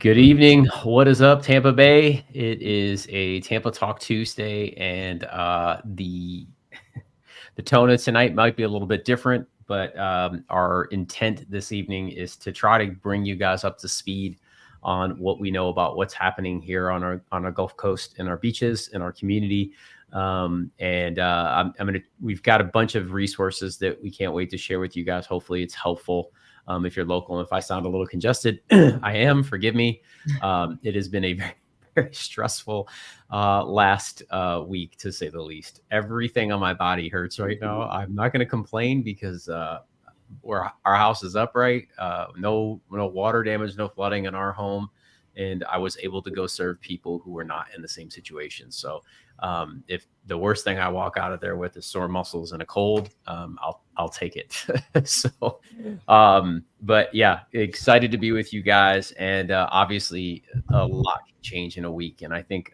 Good evening. What is up, Tampa Bay? It is a Tampa Talk Tuesday, and the tone of tonight might be a little bit different, but our intent this evening is to try to bring you guys up to speed on what we know about what's happening here on our Gulf Coast and our beaches and our community. We've got a bunch of resources that we can't wait to share with you guys. Hopefully, it's helpful. If you're local, and if I sound a little congested, I am. Forgive me. It has been a very stressful last week, to say the least. Everything on my body hurts right now. I'm not going to complain because our house is upright. No water damage, no flooding in our home, and I was able to go serve people who were not in the same situation. So if the worst thing I walk out of there with is sore muscles and a cold, I'll take it. But yeah, excited to be with you guys, and obviously a lot can change in a week. And I think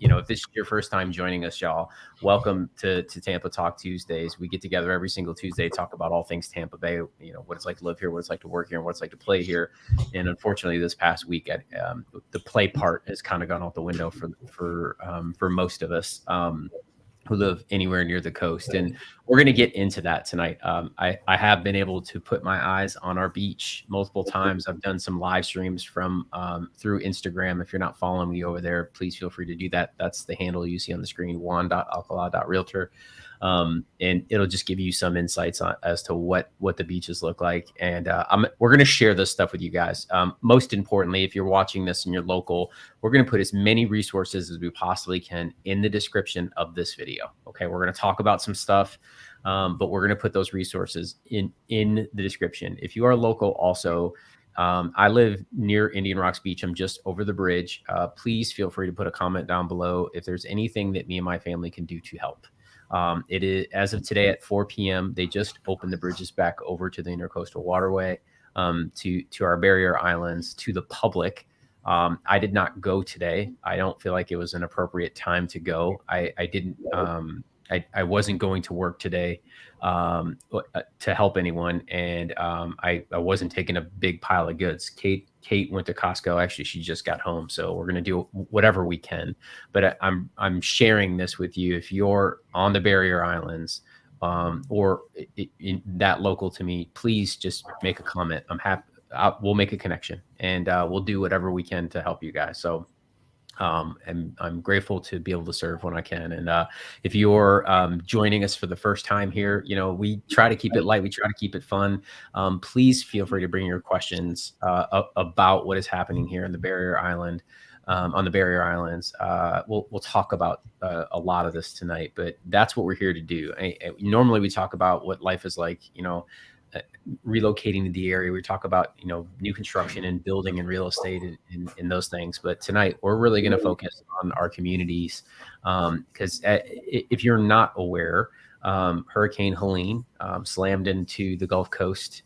if this is your first time joining us, y'all, welcome to Tampa Talk Tuesdays. We get together every single Tuesday, talk about all things Tampa Bay, what it's like to live here, what it's like to work here, and what it's like to play here. And unfortunately, this past week, the play part has kind of gone out the window for most of us who live anywhere near the coast. And we're going to get into that tonight. I have been able to put my eyes on our beach multiple times. I've done some live streams from through Instagram. If you're not following me over there, please feel free to do that. That's the handle you see on the screen, Juan.alcala.realtor. And it'll just give you some insights as to what the beaches look like. And we're going to share this stuff with you guys. Most importantly, if you're watching this and you're local, we're going to put as many resources as we possibly can in the description of this video. Okay, we're going to talk about some stuff, but we're going to put those resources in the description. If you are local also, I live near Indian Rocks Beach. I'm just over the bridge. Please feel free to put a comment down below if there's anything that me and my family can do to help. It is, as of today at 4 p.m., they just opened the bridges back over to the Intercoastal Waterway, to our barrier islands, to the public. I did not go today. I don't feel like it was an appropriate time to go. I wasn't going to work today to help anyone, and I wasn't taking a big pile of goods. Kate went to Costco. Actually, she just got home, so we're gonna do whatever we can. But I'm sharing this with you. If you're on the barrier islands or in that local to me, please just make a comment. I'm happy. We'll make a connection, and we'll do whatever we can to help you guys. So and I'm grateful to be able to serve when I can. And if you're joining us for the first time here, we try to keep it light. We try to keep it fun. Please feel free to bring your questions about what is happening here in the barrier island, on the barrier islands. We'll talk about a lot of this tonight, but that's what we're here to do. Normally we talk about what life is like, relocating to the area. We talk about, new construction and building and real estate and those things. But tonight we're really going to focus on our communities. Because if you're not aware, Hurricane Helene slammed into the Gulf Coast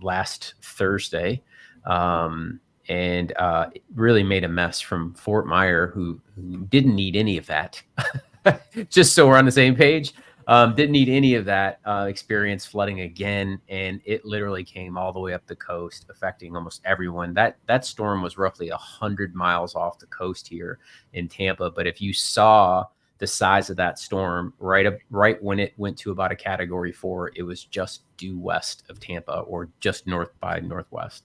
last Thursday. And really made a mess from Fort Myer, who didn't need any of that. Just so we're on the same page. Didn't need any of that. Experience flooding again, and it literally came all the way up the coast, affecting almost everyone. That storm was roughly 100 miles off the coast here in Tampa. But if you saw the size of that storm, right when it went to about a Category 4, it was just due west of Tampa, or just north by northwest.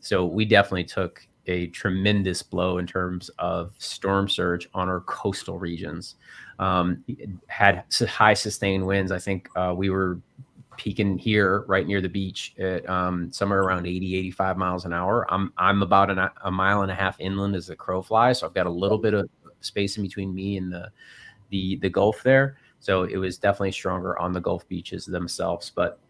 So we definitely took a tremendous blow in terms of storm surge on our coastal regions. Had high sustained winds. I think we were peaking here right near the beach at somewhere around 80, 85 miles an hour. I'm about a mile and a half inland as the crow flies, so I've got a little bit of space in between me and the Gulf there. So it was definitely stronger on the Gulf beaches themselves. But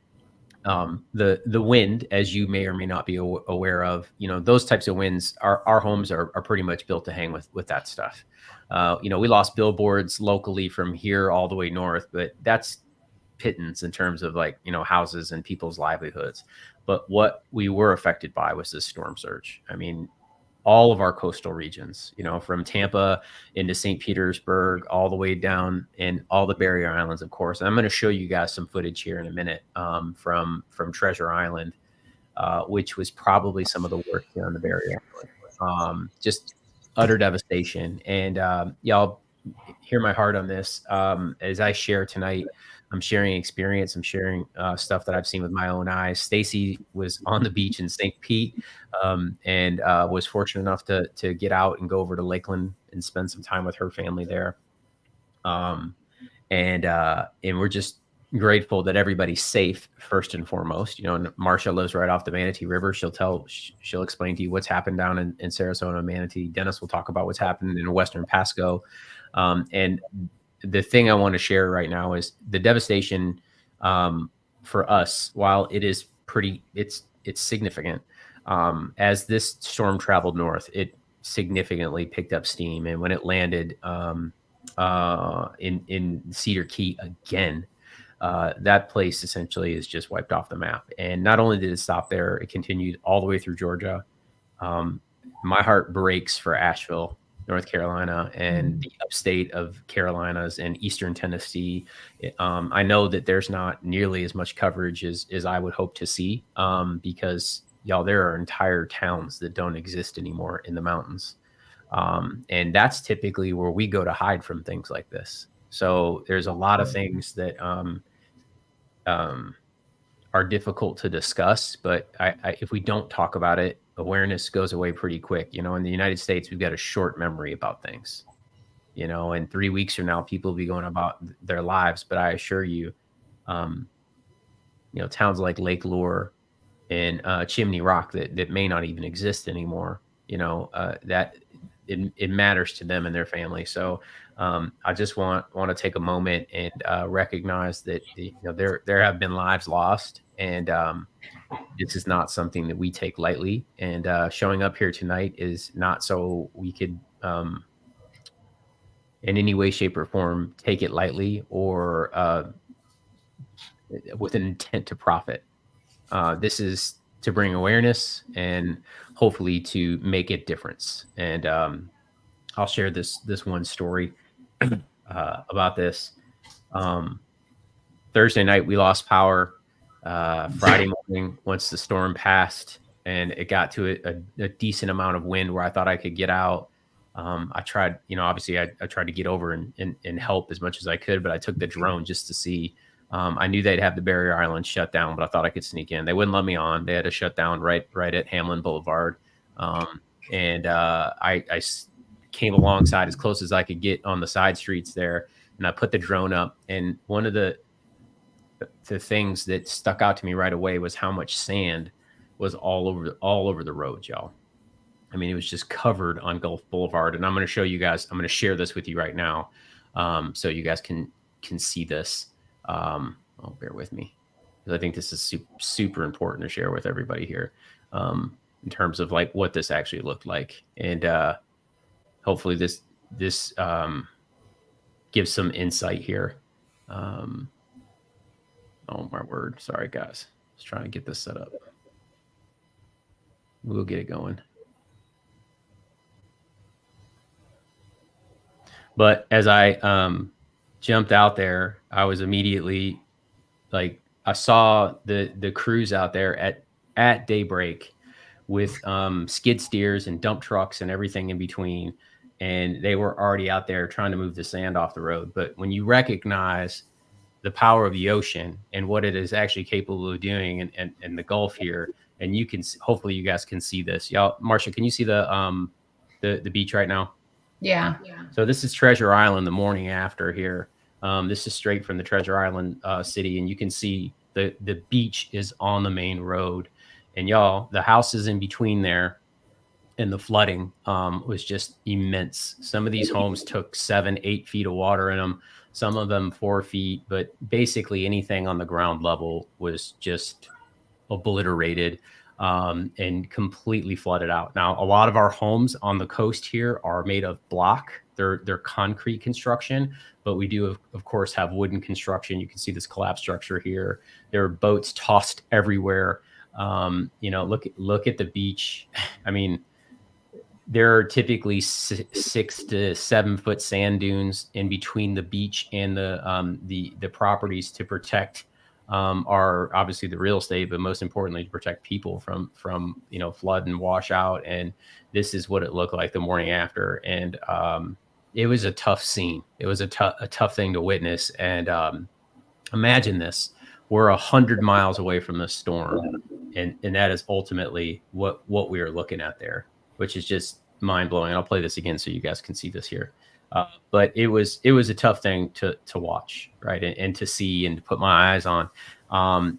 the wind, as you may or may not be aware of, those types of winds, our homes are pretty much built to hang with that stuff. We lost billboards locally from here all the way north, but that's pittance in terms of houses and people's livelihoods. But what we were affected by was this storm surge. I mean, all of our coastal regions, from Tampa into St. Petersburg, all the way down in all the barrier islands, of course. And I'm going to show you guys some footage here in a minute from Treasure Island. which was probably some of the worst here on the Barrier Island. Just utter devastation. And y'all hear my heart on this. As I share tonight, I'm sharing experience. I'm sharing stuff that I've seen with my own eyes. Stacy was on the beach in St. Pete, and was fortunate enough to get out and go over to Lakeland and spend some time with her family there. And we're just grateful that everybody's safe first and foremost. And Marsha lives right off the Manatee River. She'll explain to you what's happened down in Sarasota and Manatee. Dennis will talk about what's happening in Western Pasco. And the thing I want to share right now is the devastation for us. While it is it's significant. As this storm traveled north, it significantly picked up steam, and when it landed in Cedar Key again, that place essentially is just wiped off the map. And not only did it stop there, it continued all the way through Georgia. My heart breaks for Asheville, North Carolina, and the upstate of Carolinas and Eastern Tennessee. I know that there's not nearly as much coverage as I would hope to see, because y'all, there are entire towns that don't exist anymore in the mountains. And that's typically where we go to hide from things like this. So there's a lot of things that are difficult to discuss, but if we don't talk about it, awareness goes away pretty quick. In the United States, we've got a short memory about things, and 3 weeks from now, people will be going about their lives. But I assure you, towns like Lake Lure and Chimney Rock that may not even exist anymore, that it matters to them and their family. So I just want to take a moment and recognize that there have been lives lost, and this is not something that we take lightly. And showing up here tonight is not so we could in any way, shape, or form take it lightly or with an intent to profit. This is to bring awareness and hopefully to make a difference. And I'll share this one story about this. Thursday night, we lost power. Friday morning, once the storm passed and it got to a decent amount of wind where I thought I could get out, I tried, obviously I tried to get over and help as much as I could, but I took the drone just to see. I knew they'd have the Barrier Island shut down, but I thought I could sneak in. They wouldn't let me on. They had to shut down right at Hamlin Boulevard. And I came alongside as close as I could get on the side streets there, and I put the drone up. And one of the things that stuck out to me right away was how much sand was all over the roads, y'all. I mean, it was just covered on Gulf Boulevard. And I'm going to show you guys. I'm going to share this with you right now, so you guys can see this. Bear with me, because I think this is super important to share with everybody here, in terms of like what this actually looked like. And hopefully this gives some insight here. Oh my word. Sorry, guys. Just trying to get this set up. We'll get it going. But as I jumped out there, I was immediately like, I saw the crews out there at daybreak with skid steers and dump trucks and everything in between. And they were already out there trying to move the sand off the road. But when you recognize the power of the ocean and what it is actually capable of doing in the Gulf here, and you can, hopefully you guys can see this. Y'all, Marsha, can you see the beach right now? Yeah. So this is Treasure Island the morning after here. This is straight from the Treasure Island city, and you can see the beach is on the main road. And y'all, the houses in between there and the flooding was just immense. Some of these homes took 7-8 feet of water in them, some of them 4 feet, but basically anything on the ground level was just obliterated and completely flooded out. Now, a lot of our homes on the coast here are made of block. They're concrete construction, but we do, of course, have wooden construction. You can see this collapsed structure here. There are boats tossed everywhere. Look at the beach. I mean, there are typically 6 to 7 foot sand dunes in between the beach and the properties to protect are obviously the real estate, but most importantly to protect people from flood and washout. And this is what it looked like the morning after. And it was a tough scene. It was a tough thing to witness. And imagine this: we're 100 miles away from the storm, and that is ultimately what we are looking at there, which is just mind blowing. I'll play this again so you guys can see this here. But it was a tough thing to watch, right, and to see and to put my eyes on.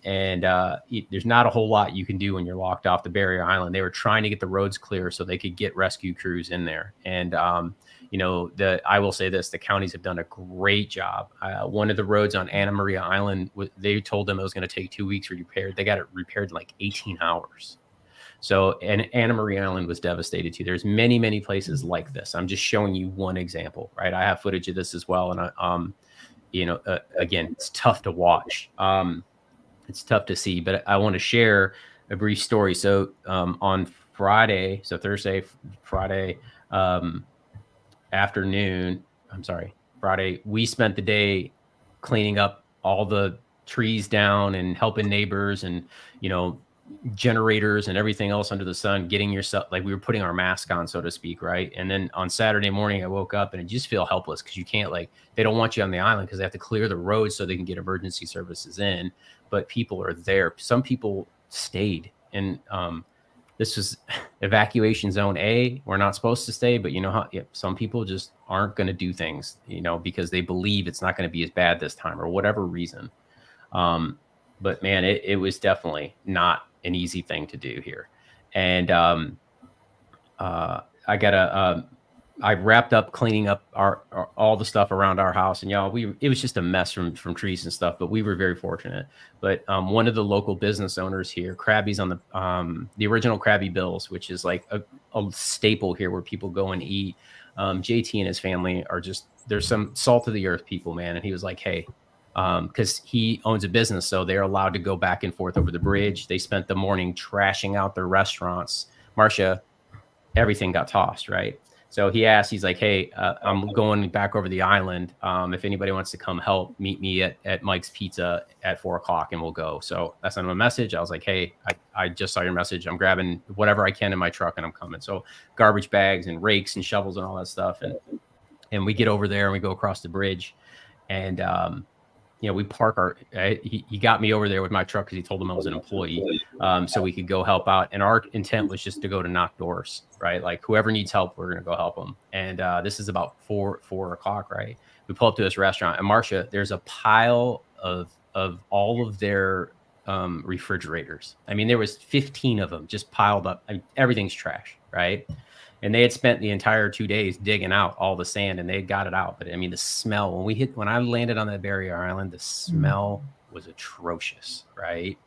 There's not a whole lot you can do when you're locked off the barrier island. They were trying to get the roads clear so they could get rescue crews in there. And I will say this: the counties have done a great job. One of the roads on Anna Maria Island, they told them it was going to take 2 weeks to repair. They got it repaired in like 18 hours. So, and Anna Maria Island was devastated too. There's many, many places like this. I'm just showing you one example, right? I have footage of this as well. And again, it's tough to watch. It's tough to see, but I want to share a brief story. So, on Friday, so Thursday, Friday, afternoon, Friday, we spent the day cleaning up all the trees down and helping neighbors and, generators and everything else under the sun, getting yourself, like we were putting our mask on, so to speak. Right. And then on Saturday morning, I woke up and I just feel helpless because you can't, they don't want you on the island because they have to clear the roads so they can get emergency services in, but people are there. Some people stayed, and this was evacuation zone A. We're not supposed to stay, but some people just aren't going to do things, because they believe it's not going to be as bad this time or whatever reason. But man, it was definitely not an easy thing to do here. And I wrapped up cleaning up all the stuff around our house, and it was just a mess from trees and stuff, but we were very fortunate. But one of the local business owners here, Krabby's on the original Krabby Bills, which is like a staple here where people go and eat. JT and his family there's some salt of the earth people, man. And he was like, hey, because he owns a business, so they're allowed to go back and forth over the bridge. They spent the morning trashing out their restaurants. Marcia, everything got tossed, right? So he's like, hey, I'm going back over the island. If anybody wants to come help, meet me at Mike's Pizza at 4:00 and we'll go. So I sent him a message. I was like, hey, I just saw your message. I'm grabbing whatever I can in my truck and I'm coming. So garbage bags and rakes and shovels and all that stuff. And we get over there and we go across the bridge, and we park he got me over there with my truck because he told him I was an employee, so we could go help out. And our intent was just to go to knock doors, right? Like whoever needs help, we're going to go help them. And this is about 4:00, right? We pull up to this restaurant, and Marcia, there's a pile of all of their refrigerators. I mean, there was 15 of them just piled up. I mean, everything's trash, right? And they had spent the entire 2 days digging out all the sand, and they got it out. But I mean, the smell when I landed on that barrier island, the smell was atrocious, right?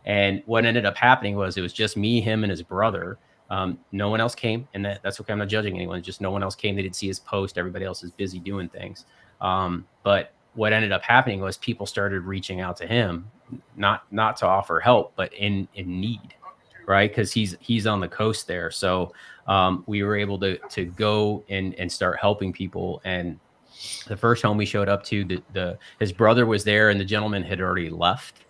And what ended up happening was it was just me, him, and his brother. No one else came, and that's okay. I'm not judging anyone. Just no one else came. They didn't see his post. Everybody else is busy doing things. But what ended up happening was people started reaching out to him, not to offer help, but in need, right? Because he's on the coast there. So we were able to go and start helping people. And the first home we showed up to, his brother was there, and the gentleman had already left.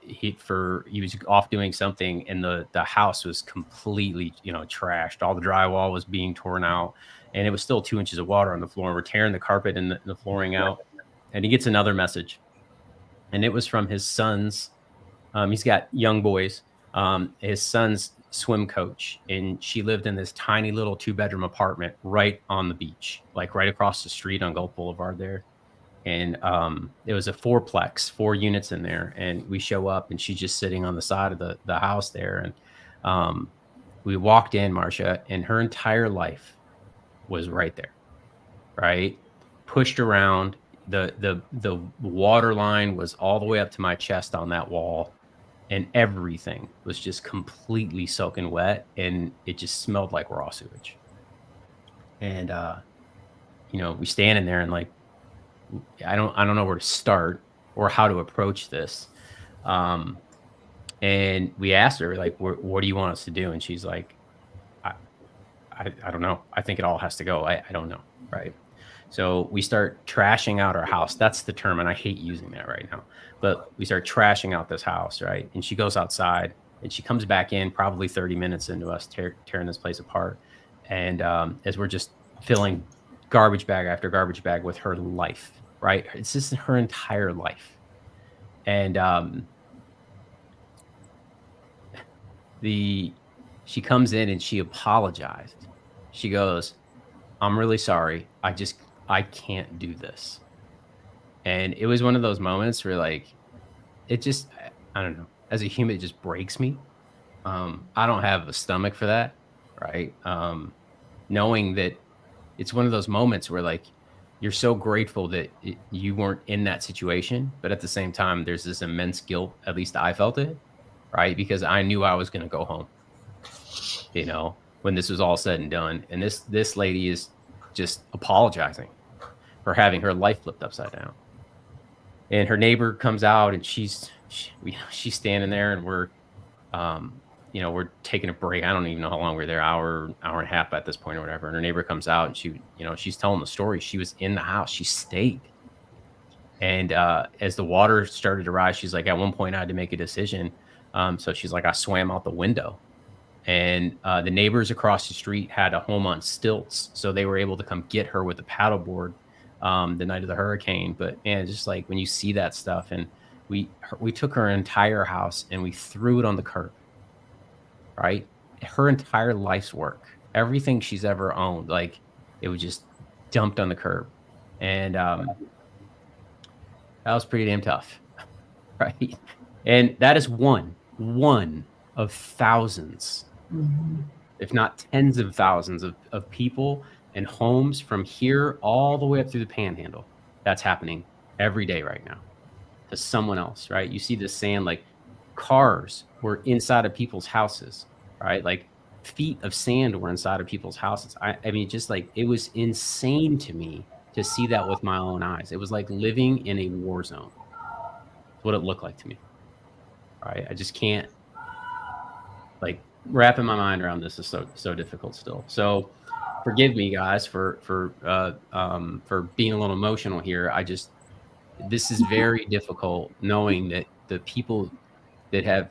He was off doing something, and the house was completely trashed. All the drywall was being torn out, and it was still 2 inches of water on the floor. And we're tearing the carpet and the flooring out, and he gets another message, and it was from his son's. He's got young boys. His son's swim coach, and she lived in this tiny little 2-bedroom apartment right on the beach, like right across the street on Gulf Boulevard there. And it was a 4-plex, 4 units in there. And we show up, and she's just sitting on the side of the house there. And we walked in, Marcia, and her entire life was right there, right? Pushed around. The water line was all the way up to my chest on that wall. And everything was just completely soaking wet, and it just smelled like raw sewage. And we stand in there, and like, I don't know where to start or how to approach this. And we asked her, like, what do you want us to do? And she's like, I don't know. I think it all has to go. I don't know, right? So we start trashing out our house. That's the term, and I hate using that right now. But we start trashing out this house, right? And she goes outside and she comes back in probably 30 minutes into us tearing this place apart. And as we're just filling garbage bag after garbage bag with her life, right? It's just her entire life. And she comes in and she apologized. She goes, "I'm really sorry. I can't do this." And it was one of those moments where like it just I don't know, as a human, it just breaks me. I don't have a stomach for that, right? Knowing that it's one of those moments where like you're so grateful that you weren't in that situation, but at the same time, there's this immense guilt. At least I felt it, right? Because I knew I was going to go home, when this was all said and done. And this lady is just apologizing for having her life flipped upside down. And her neighbor comes out and she's standing there and we're taking a break. I don't even know how long we were there, hour and a half at this point or whatever. And her neighbor comes out and she's telling the story. She was in the house. She stayed. And as the water started to rise, she's like, at one point I had to make a decision. So she's like, I swam out the window. And the neighbors across the street had a home on stilts. So they were able to come get her with a paddleboard the night of the hurricane. But man, just like when you see that stuff, and we took her entire house and we threw it on the curb. Right? Her entire life's work, everything she's ever owned, like it was just dumped on the curb. And that was pretty damn tough. Right? And that is one of thousands, if not tens of thousands of people and homes from here all the way up through the panhandle. That's happening every day right now to someone else, right? You see this sand, like cars were inside of people's houses, right? Like feet of sand were inside of people's houses. I mean, just like it was insane to me to see that with my own eyes. It was like living in a war zone. That's what it looked like to me, right? I just can't, like, wrapping my mind around this is so difficult still. So forgive me, guys, for being a little emotional here. This is very difficult, knowing that the people that have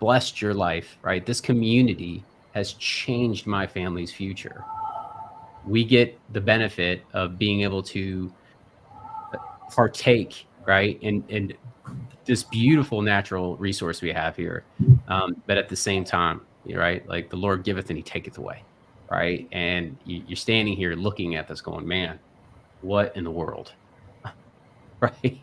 blessed your life, right? This community has changed my family's future. We get the benefit of being able to partake, right? And this beautiful natural resource we have here. But at the same time, right? Like the Lord giveth and he taketh away, right? And you're standing here looking at this going, man, what in the world? Right?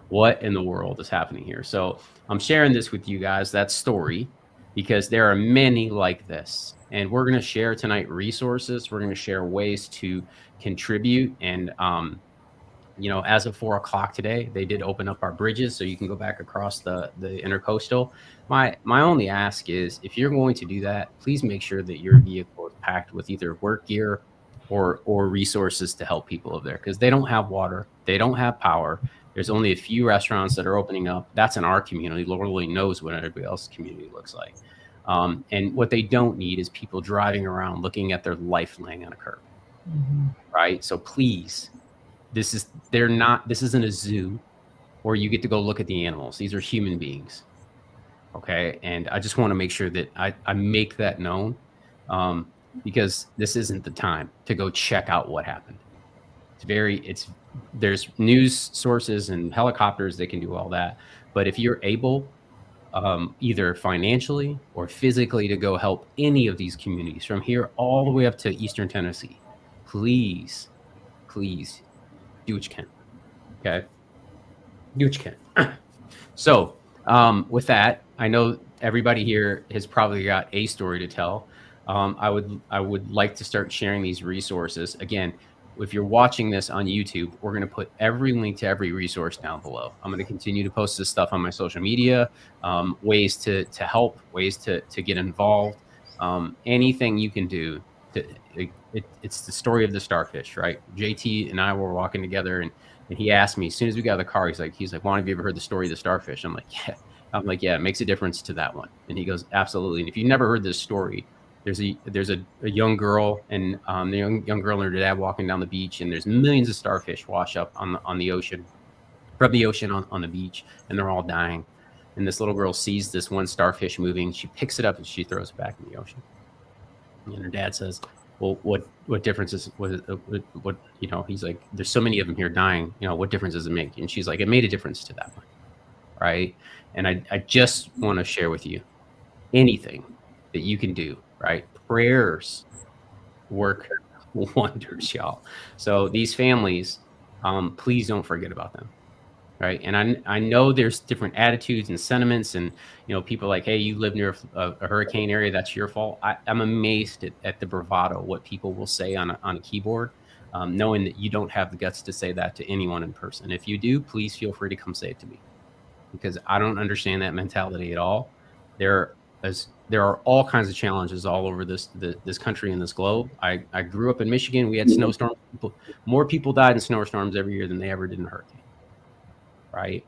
What in the world is happening here? So I'm sharing this with you guys, that story, because there are many like this. And we're going to share tonight resources. We're going to share ways to contribute. And, as of 4:00 today, they did open up our bridges so you can go back across the intercoastal. My only ask is, if you're going to do that, please make sure that your vehicle is packed with either work gear or resources to help people over there, because they don't have water. They don't have power. There's only a few restaurants that are opening up. That's in our community. Lord only knows what everybody else's community looks like. And what they don't need is people driving around looking at their life laying on a curb. Right? So please, this isn't a zoo where you get to go look at the animals. These are human beings. Okay. And I just want to make sure that I make that known, because this isn't the time to go check out what happened. There's news sources and helicopters that can do all that. But if you're able, either financially or physically, to go help any of these communities from here all the way up to Eastern Tennessee, please do what you can. Okay. Do what you can. So with that, I know everybody here has probably got a story to tell. I would like to start sharing these resources. Again, if you're watching this on YouTube, we're going to put every link to every resource down below. I'm going to continue to post this stuff on my social media, ways to help, ways to get involved, anything you can do. It's the story of the starfish, right? JT and I were walking together, and he asked me, as soon as we got out of the car, he's like, Juan, have you ever heard the story of the starfish? I'm like, yeah. It makes a difference to that one. And he goes, absolutely. And if you've never heard this story, there's a young girl, and the young girl and her dad walking down the beach, and there's millions of starfish wash up on the ocean, from the ocean on the beach, and they're all dying. And this little girl sees this one starfish moving. She picks it up and she throws it back in the ocean. And her dad says, "Well, what difference is what you know?" He's like, "There's so many of them here dying. You know, what difference does it make?" And she's like, "It made a difference to that one, right?" And I just want to share with you anything that you can do, right? Prayers work wonders, y'all. So these families, please don't forget about them. Right. And I know there's different attitudes and sentiments, and, people like, hey, you live near a hurricane area. That's your fault. I'm amazed at the bravado, what people will say on a keyboard, knowing that you don't have the guts to say that to anyone in person. If you do, please feel free to come say it to me, because I don't understand that mentality at all. There are all kinds of challenges all over this country and this globe. I grew up in Michigan. We had snowstorms. More people died in snowstorms every year than they ever did in a hurricane. Right.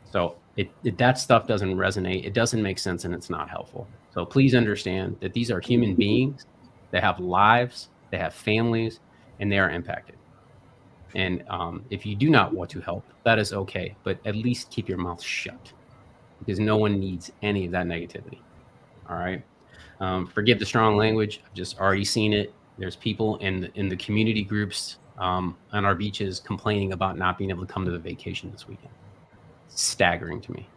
So that stuff doesn't resonate. It doesn't make sense, and it's not helpful. So please understand that these are human beings. They have lives, they have families, and they are impacted. And if you do not want to help, that is okay. But at least keep your mouth shut, because no one needs any of that negativity. All right. Forgive the strong language. I've just already seen it. There's people in the community groups on our beaches complaining about not being able to come to the vacation this weekend. Staggering to me,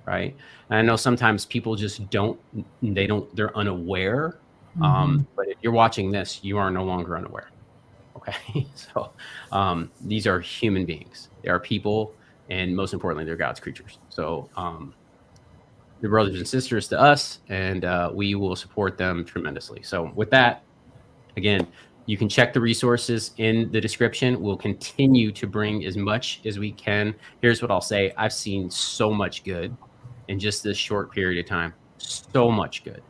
right? And I know sometimes people just they're unaware. But if you're watching this, you are no longer unaware. Okay. So these are human beings. They are people, and most importantly, they're God's creatures. So they're brothers and sisters to us, and we will support them tremendously. So with that, again, you can check the resources in the description. We'll continue to bring as much as we can. Here's what I'll say. I've seen so much good in just this short period of time. So much good.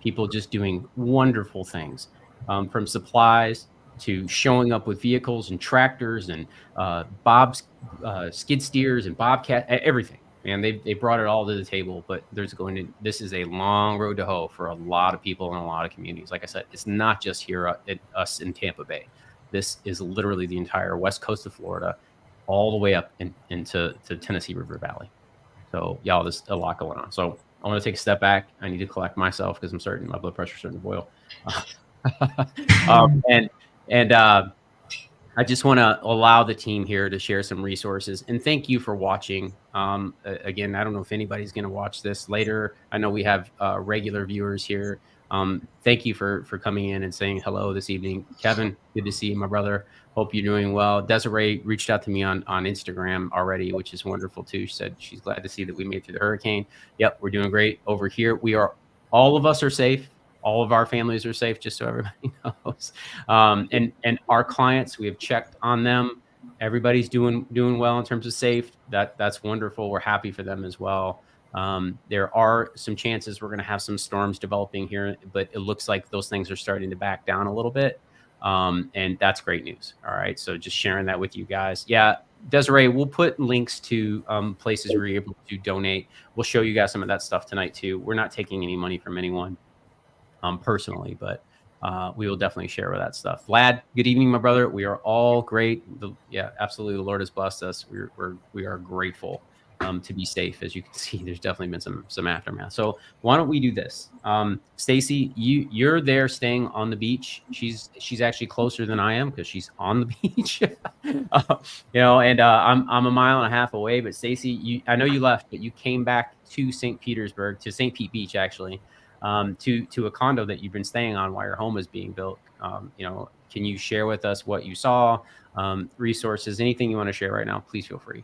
People just doing wonderful things, from supplies to showing up with vehicles and tractors and Bob's skid steers and Bobcat, everything. And they brought it all to the table, but this is a long road to hoe for a lot of people in a lot of communities. Like I said, it's not just here at us in Tampa Bay. This is literally the entire west coast of Florida, all the way up into Tennessee River Valley. So y'all, there's a lot going on. So I want to take a step back. I need to collect myself, because my blood pressure is starting to boil. And I just want to allow the team here to share some resources, and thank you for watching. Again, I don't know if anybody's going to watch this later. I know we have regular viewers here. Thank you for coming in and saying hello this evening. Kevin, good to see you, my brother. Hope you're doing well. Desiree reached out to me on Instagram already, which is wonderful too. She said she's glad to see that we made it through the hurricane. Yep, we're doing great over here. All of us are safe. All of our families are safe, just so everybody knows. And our clients, we have checked on them. Everybody's doing well in terms of safe. That's wonderful. We're happy for them as well. There are some chances we're going to have some storms developing here, but it looks like those things are starting to back down a little bit. And that's great news. All right. So just sharing that with you guys. Yeah. Desiree, we'll put links to places where you're able to donate. We'll show you guys some of that stuff tonight too. We're not taking any money from anyone personally, but we will definitely share that stuff. Vlad, good evening, my brother. We are all great. Yeah, absolutely. The Lord has blessed us. We are grateful to be safe. As you can see, there's definitely been some aftermath. So why don't we do this? Stacy, you're there staying on the beach. She's actually closer than I am, because she's on the beach. And I'm a mile and a half away. But Stacy, I know you left, but you came back to St. Petersburg, to St. Pete Beach, actually. To a condo that you've been staying on while your home is being built. Can you share with us what you saw, resources, anything you want to share right now? Please feel free.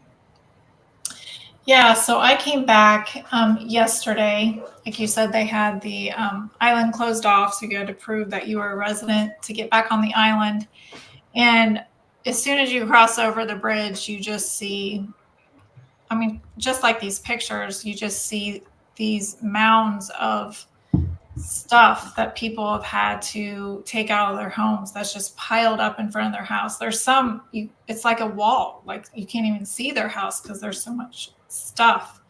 Yeah, so I came back yesterday. Like you said, they had the island closed off, so you had to prove that you were a resident to get back on the island. And as soon as you cross over the bridge, you just see, just like these pictures, you just see these mounds of stuff that people have had to take out of their homes that's just piled up in front of their house. There's it's like a wall, like you can't even see their house because there's so much stuff.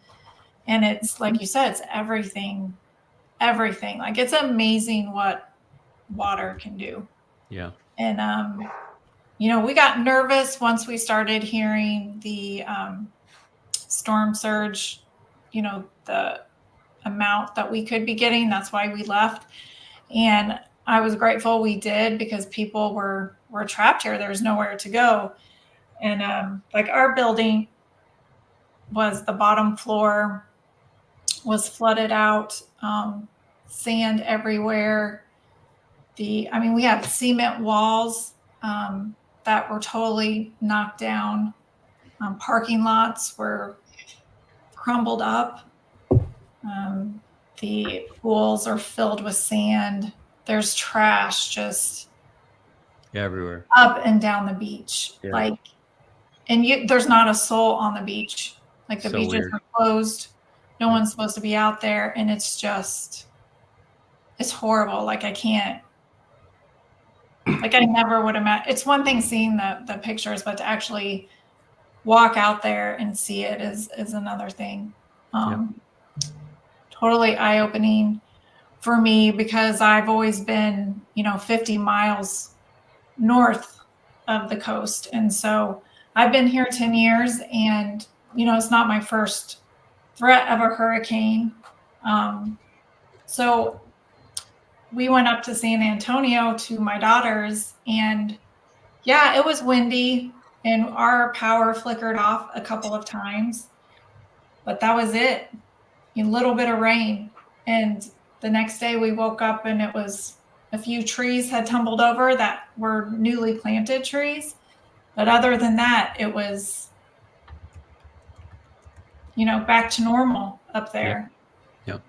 And it's like you said, it's everything. Like, it's amazing what water can do. Yeah. And, we got nervous once we started hearing the storm surge, the amount that we could be getting. That's why we left. And I was grateful we did, because people were trapped here. There's nowhere to go. And like our building was, the bottom floor was flooded out, sand everywhere. We had cement walls that were totally knocked down. Parking lots were crumbled up. The pools are filled with sand. There's trash just everywhere, up and down the beach. Yeah. There's not a soul on the beach. Like the beaches weird. are closed. No one's supposed to be out there. And it's horrible. Like I never would imagine. It's one thing seeing the pictures, but to actually walk out there and see it is another thing. Totally eye-opening for me, because I've always been, 50 miles north of the coast. And so I've been here 10 years, and, it's not my first threat of a hurricane. So we went up to San Antonio to my daughter's, and yeah, it was windy and our power flickered off a couple of times, but that was it. A little bit of rain. And the next day we woke up and it was a few trees had tumbled over that were newly planted trees. But other than that, it was, back to normal up there. Yep.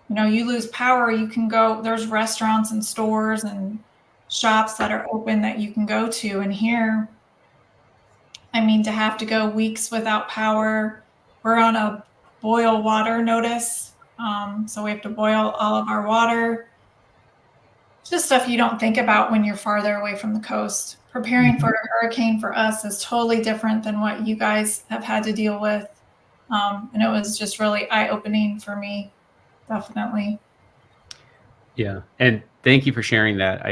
You lose power, you can go, there's restaurants and stores and shops that are open that you can go to. And here, to have to go weeks without power, we're on a boil water notice. So we have to boil all of our water. Just stuff you don't think about when you're farther away from the coast. Preparing for a hurricane for us is totally different than what you guys have had to deal with. And it was just really eye-opening for me, definitely. Yeah. And thank you for sharing that.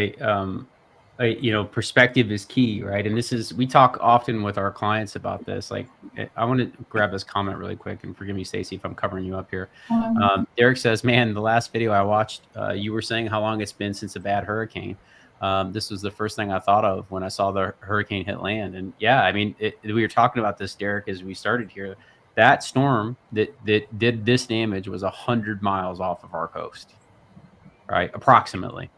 Perspective is key, right? And we talk often with our clients about this. Like, I want to grab this comment really quick, and forgive me, Stacy, if I'm covering you up here. Derek says, man, the last video I watched, you were saying how long it's been since a bad hurricane. This was the first thing I thought of when I saw the hurricane hit land. And yeah, we were talking about this, Derek, as we started here. That storm that did this damage was 100 miles off of our coast, right? Approximately.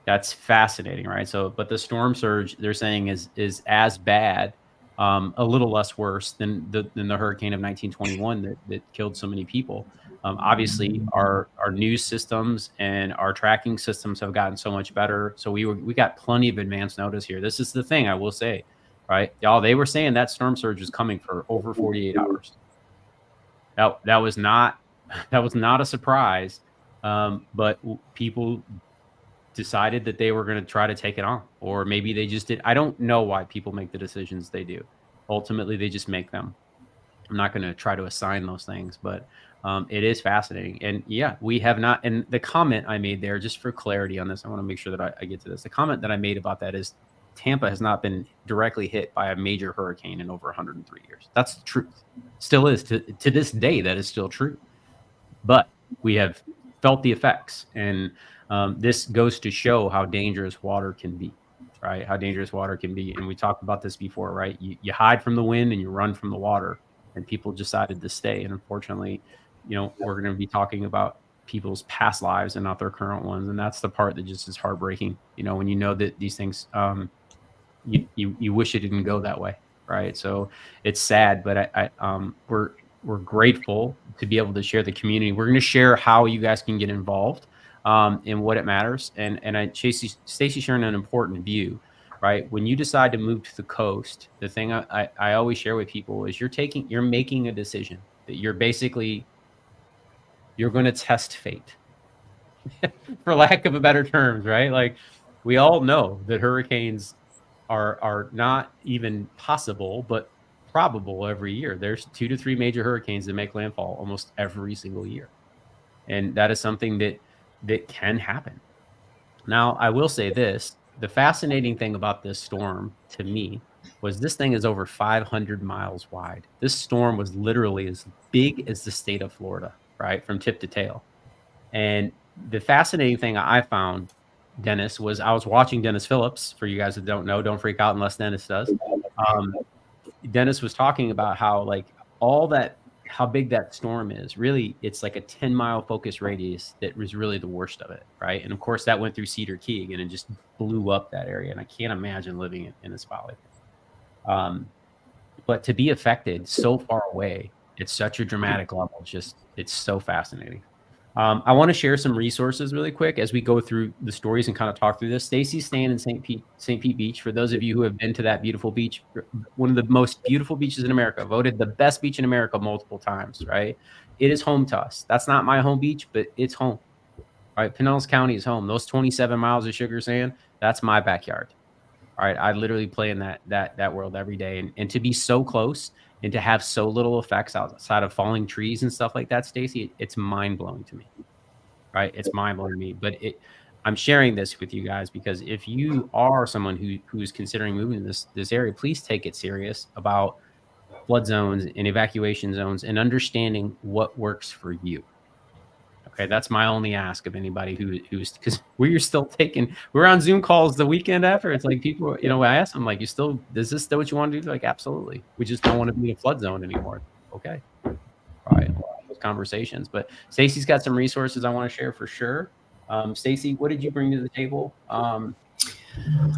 That's fascinating, right? So, but the storm surge they're saying is as bad, a little less worse than the hurricane of 1921 that killed so many people. Obviously, our news systems and our tracking systems have gotten so much better. So we got plenty of advance notice here. This is the thing I will say, right? Y'all, they were saying that storm surge was coming for over 48 hours. That was not a surprise, but people decided that they were going to try to take it on, or maybe they just did. I don't know why people make the decisions they do. Ultimately, they just make them. I'm not going to try to assign those things, but it is fascinating. And yeah, we have not. And the comment I made there, just for clarity on this, I want to make sure that I get to this. The comment that I made about that is Tampa has not been directly hit by a major hurricane in over 103 years. That's the truth. Still is to this day. That is still true. But we have felt the effects, and this goes to show how dangerous water can be, right? How dangerous water can be. And we talked about this before, right? You hide from the wind and you run from the water, and people decided to stay. And unfortunately, we're going to be talking about people's past lives and not their current ones. And that's the part that just is heartbreaking, when you know that these things, you wish it didn't go that way, right? So it's sad, but we're grateful to be able to share the community. We're going to share how you guys can get involved in what it matters. And Stacy sharing an important view, right? When you decide to move to the coast, the thing I always share with people is you're making a decision that you're going to test fate, for lack of a better terms, right? Like, we all know that hurricanes are not even possible, but probable every year. There's 2 to 3 major hurricanes that make landfall almost every single year. And that is something that can happen. Now, I will say this, the fascinating thing about this storm to me was this thing is over 500 miles wide. This storm was literally as big as the state of Florida, right? From tip to tail. And the fascinating thing I found, Dennis, was I was watching Dennis Phillips. For you guys that don't know, don't freak out unless Dennis does. Um, Dennis was talking about how like all that how big that storm is. Really, it's like a 10-mile focus radius that was really the worst of it, right? And of course, that went through Cedar Key again and just blew up that area. And I can't imagine living in a spot like that. But to be affected so far away at such a dramatic level, it's so fascinating. I want to share some resources really quick as we go through the stories and kind of talk through this. Stacy's staying in St. Pete Beach. For those of you who have been to that beautiful beach, one of the most beautiful beaches in America, voted the best beach in America multiple times, right? It is home to us. That's not my home beach, but it's home, right? Pinellas County is home. Those 27 miles of sugar sand, that's my backyard. All right. I literally play in that world every day. And to be so close and to have so little effects outside of falling trees and stuff like that, Stacy, it's mind blowing to me. Right. It's mind blowing to me. But I'm sharing this with you guys because if you are someone who is considering moving to this area, please take it serious about flood zones and evacuation zones and understanding what works for you. Okay, that's my only ask of anybody who's because we're on Zoom calls the weekend after. It's like people, I ask them like, is this still what you want to do? Like, absolutely. We just don't want to be in a flood zone anymore. Okay. All right. Those conversations. But Stacy's got some resources I want to share for sure. Stacy, what did you bring to the table? Can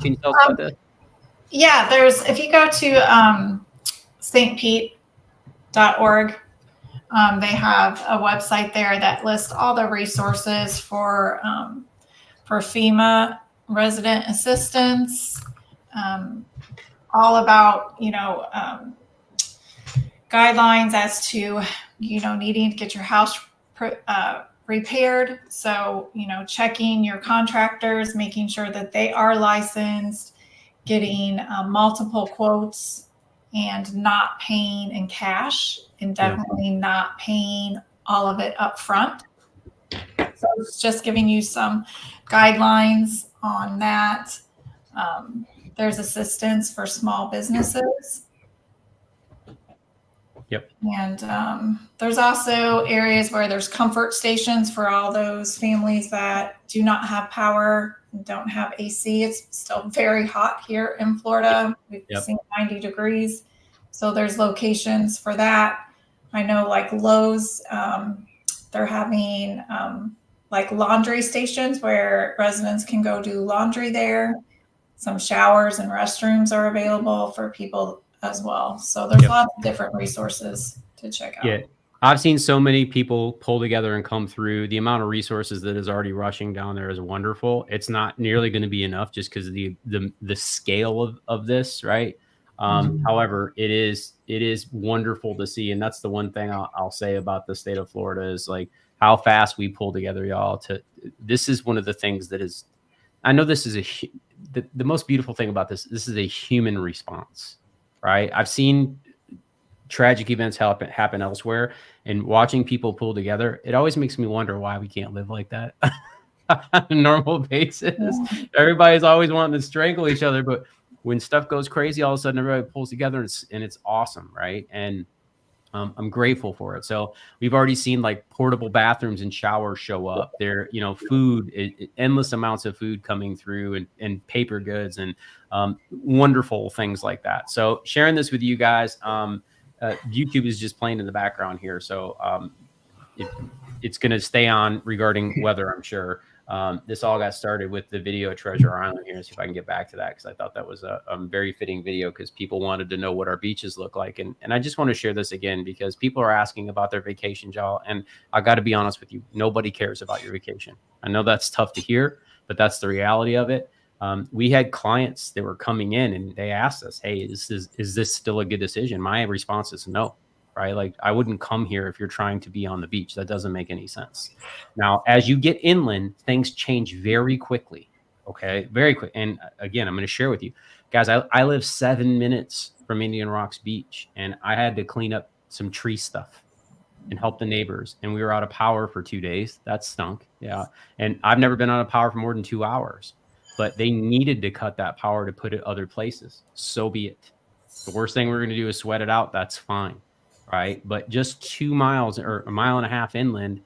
you tell us about this? Yeah, if you go to stpete.org, they have a website there that lists all the resources for FEMA resident assistance, all about, guidelines as to, needing to get your house repaired. So, checking your contractors, making sure that they are licensed, getting multiple quotes, and not paying in cash, and definitely not paying all of it up front. So it's just giving you some guidelines on that. There's assistance for small businesses. Yep. And there's also areas where there's comfort stations for all those families that do not have power, don't have AC. It's still very hot here in Florida. We've seen 90 degrees. So there's locations for that. I know like Lowe's, they're having like laundry stations where residents can go do laundry there. Some showers and restrooms are available for people as well. So there's lots of different resources to check out. Yeah. I've seen so many people pull together and come through. The amount of resources that is already rushing down there is wonderful. It's not nearly going to be enough just because of the scale of this, right? However, it is wonderful to see. And that's the one thing I'll say about the state of Florida is like how fast we pull together, y'all. This is one of the things that is, I know this is the most beautiful thing about this is a human response, right? I've seen tragic events happen elsewhere, and watching people pull together, it always makes me wonder why we can't live like that on a normal basis. Everybody's always wanting to strangle each other, but when stuff goes crazy, all of a sudden everybody pulls together and it's awesome, right? And I'm grateful for it. So we've already seen like portable bathrooms and showers show up there, food, endless amounts of food coming through and paper goods and wonderful things like that. So sharing this with you guys, YouTube is just playing in the background here. So it's going to stay on regarding weather, I'm sure. This all got started with the video of Treasure Island here. See if I can get back to that because I thought that was a very fitting video because people wanted to know what our beaches look like. And I just want to share this again because people are asking about their vacation, y'all. And I got to be honest with you. Nobody cares about your vacation. I know that's tough to hear, but that's the reality of it. We had clients that were coming in and they asked us, hey, is this still a good decision? My response is no. Right? Like I wouldn't come here if you're trying to be on the beach. That doesn't make any sense. Now, as you get inland, things change very quickly. Okay. Very quick. And again, I'm going to share with you guys, I live 7 minutes from Indian Rocks Beach and I had to clean up some tree stuff. and help the neighbors. And we were out of power for 2 days. That stunk. Yeah. And I've never been out of power for more than 2 hours, but they needed to cut that power to put it other places. So be it. The worst thing we're going to do is sweat it out. That's fine. Right. But just 2 miles or a mile and a half inland,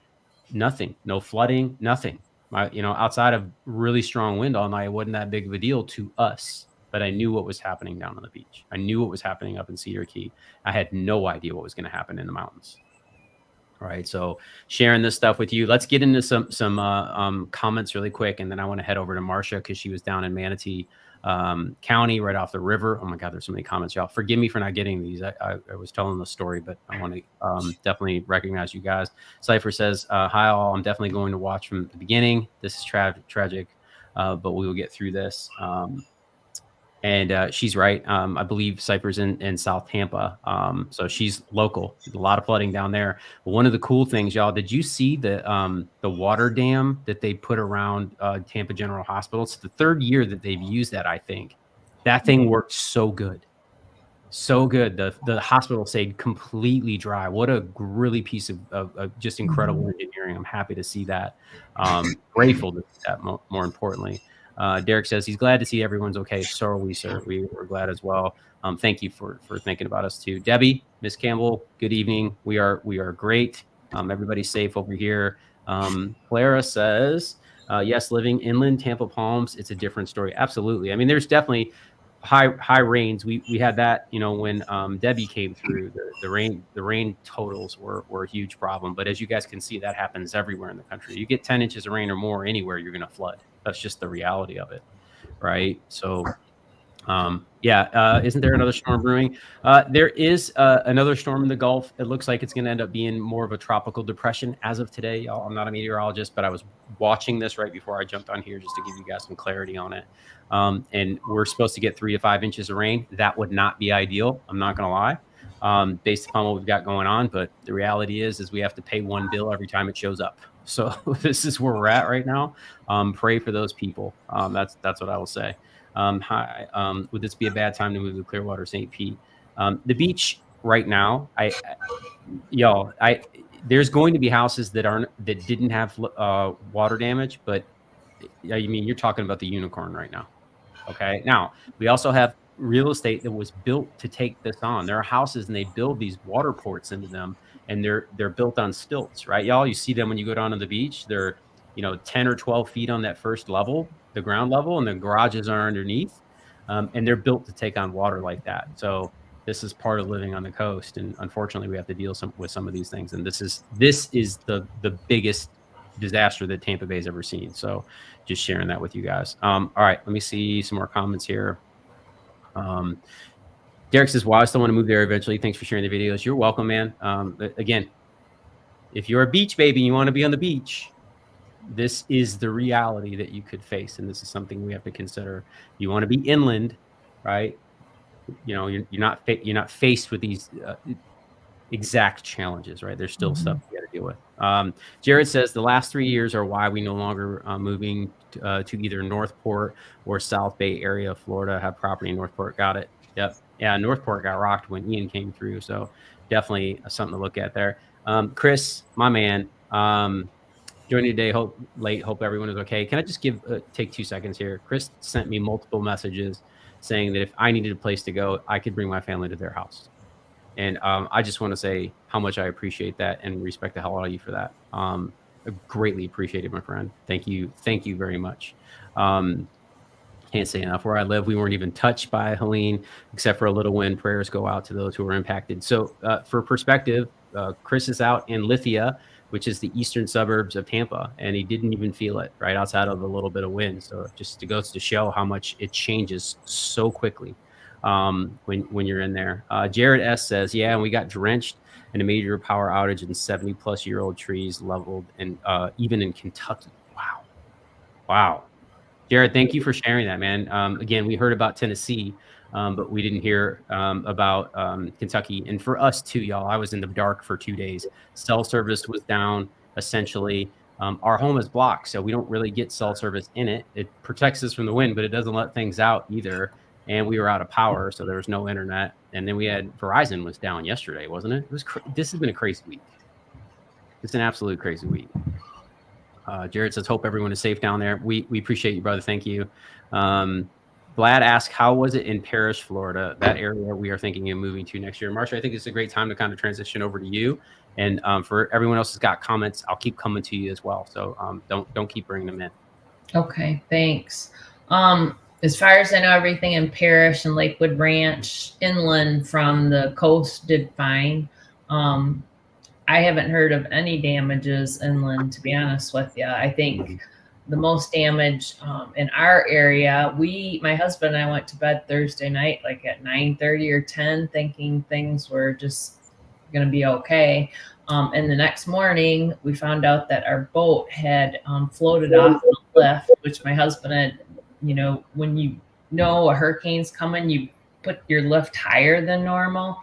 nothing, no flooding, nothing. Outside of really strong wind all night, it wasn't that big of a deal to us. But I knew what was happening down on the beach. I knew what was happening up in Cedar Key. I had no idea what was going to happen in the mountains. All right, so sharing this stuff with you. Let's get into some comments really quick, and then I want to head over to Marcia because she was down in Manatee County, right off the river. Oh my God, there's so many comments, y'all. Forgive me for not getting these. I was telling the story, but I want to definitely recognize you guys. Cypher says, "Hi all. I'm definitely going to watch from the beginning. This is tragic, but we will get through this." And she's right. I believe Cypher's in South Tampa. So she's local. There's a lot of flooding down there. But one of the cool things, y'all, did you see the water dam that they put around Tampa General Hospital? It's the third year that they've used that, I think. That thing worked so good. So good. The hospital stayed completely dry. What a really piece of just incredible engineering. I'm happy to see that. Grateful to see that, more importantly. Derek says he's glad to see everyone's okay. So are we, sir. We're glad as well. Thank you for thinking about us too. Debbie, Miss Campbell, good evening. We are great. Everybody's safe over here. Clara says, yes, living inland Tampa Palms, it's a different story. Absolutely. I mean, there's definitely high rains. We had that, when Debbie came through, the rain totals were a huge problem. But as you guys can see, that happens everywhere in the country. You get 10 inches of rain or more anywhere, you're going to flood. That's just the reality of it, right? So, isn't there another storm brewing? There is another storm in the Gulf. It looks like it's going to end up being more of a tropical depression as of today. Y'all, I'm not a meteorologist, but I was watching this right before I jumped on here just to give you guys some clarity on it. And we're supposed to get 3 to 5 inches of rain. That would not be ideal. I'm not going to lie, based upon what we've got going on. But the reality is we have to pay one bill every time it shows up. So this is where we're at right now. Pray for those people. That's what I will say. Hi. Would this be a bad time to move to Clearwater, St. Pete? The beach right now, there's going to be houses that didn't have water damage, but I mean, you're talking about the unicorn right now. Okay. Now we also have real estate that was built to take this on. There are houses and they build these water ports into them, and they're built on stilts, right? Y'all, you see them when you go down to the beach. They're 10 or 12 feet on that first level, the ground level, and the garages are underneath, and they're built to take on water like that. So this is part of living on the coast, and unfortunately we have to deal with some of these things, and this is the biggest disaster that Tampa Bay's ever seen. So just sharing that with you guys. All right, let me see some more comments here. Derek says, "Wow, I still want to move there eventually. Thanks for sharing the videos." You're welcome, man. Again, if you're a beach baby and you want to be on the beach, this is the reality that you could face, and this is something we have to consider. You want to be inland, right? You're not faced with these exact challenges, right? There's still stuff you got to deal with. Jared says the last 3 years are why we no longer moving to either Northport or South Bay area of Florida. Have property in Northport. Got it. Yep. Yeah, Northport got rocked when Ian came through, so definitely something to look at there. Chris, my man, joining today. Hope everyone is okay. Can I just take 2 seconds here? Chris sent me multiple messages saying that if I needed a place to go, I could bring my family to their house. And I just want to say how much I appreciate that and respect the hell out of you for that. I greatly appreciate it, my friend. Thank you very much. Can't say enough. Where I live, we weren't even touched by Helene, except for a little wind. Prayers go out to those who were impacted. So for perspective, Chris is out in Lithia, which is the eastern suburbs of Tampa, and he didn't even feel it, right outside of a little bit of wind. So just goes to show how much it changes so quickly when you're in there. Jared S says, yeah, and we got drenched in a major power outage and 70-plus-year-old trees leveled, and even in Kentucky. Wow. Jared, thank you for sharing that, man. Again, we heard about Tennessee, but we didn't hear about Kentucky. And for us too, y'all, I was in the dark for 2 days. Cell service was down, essentially. Our home is blocked, so we don't really get cell service in it. It protects us from the wind, but it doesn't let things out either. And we were out of power, so there was no internet. And then we had Verizon was down yesterday, wasn't it? This has been a crazy week. It's an absolute crazy week. Jared says, hope everyone is safe down there. We appreciate you, brother. Thank you. Vlad asked, how was it in Parrish, Florida, that area we are thinking of moving to next year? Marsha, I think it's a great time to kind of transition over to you. And for everyone else who's got comments, I'll keep coming to you as well. So don't keep bringing them in. Okay, thanks. As far as I know, everything in Parrish and Lakewood Ranch inland from the coast did fine. I haven't heard of any damages inland, to be honest with you. I think the most damage in our area, my husband and I went to bed Thursday night, like at 9:30 or 10, thinking things were just going to be okay. And the next morning, we found out that our boat had floated off the lift, which my husband had, when you know a hurricane's coming, you put your lift higher than normal.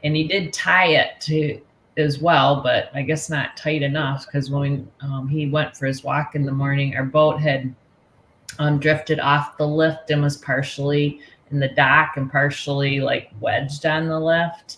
And he did tie it to as well, but I guess not tight enough, because when he went for his walk in the morning, our boat had drifted off the lift and was partially in the dock and partially like wedged on the lift.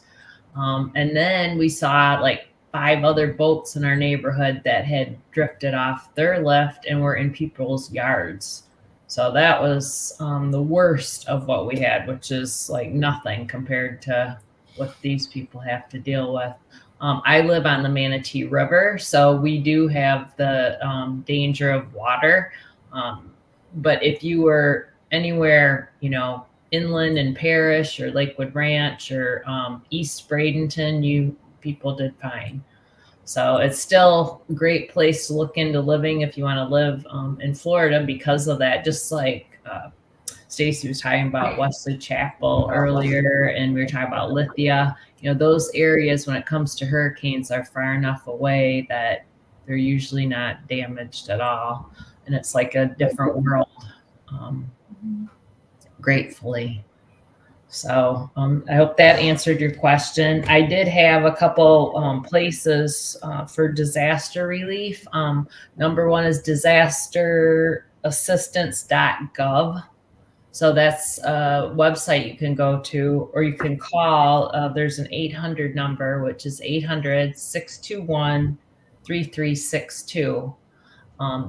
And then we saw like 5 other boats in our neighborhood that had drifted off their lift and were in people's yards. So that was the worst of what we had, which is like nothing compared to what these people have to deal with. I live on the Manatee River, so we do have the danger of water. But if you were anywhere, inland in Parrish or Lakewood Ranch or East Bradenton, people did fine. So it's still a great place to look into living if you want to live in Florida because of that. Just like Stacy was talking about Wesley Chapel earlier, and we were talking about Lithia. Those areas, when it comes to hurricanes, are far enough away that they're usually not damaged at all. And it's like a different world, gratefully. So I hope that answered your question. I did have a couple places for disaster relief. Number one is disasterassistance.gov. So that's a website you can go to, or you can call. There's an 800 number, which is 800-621-3362.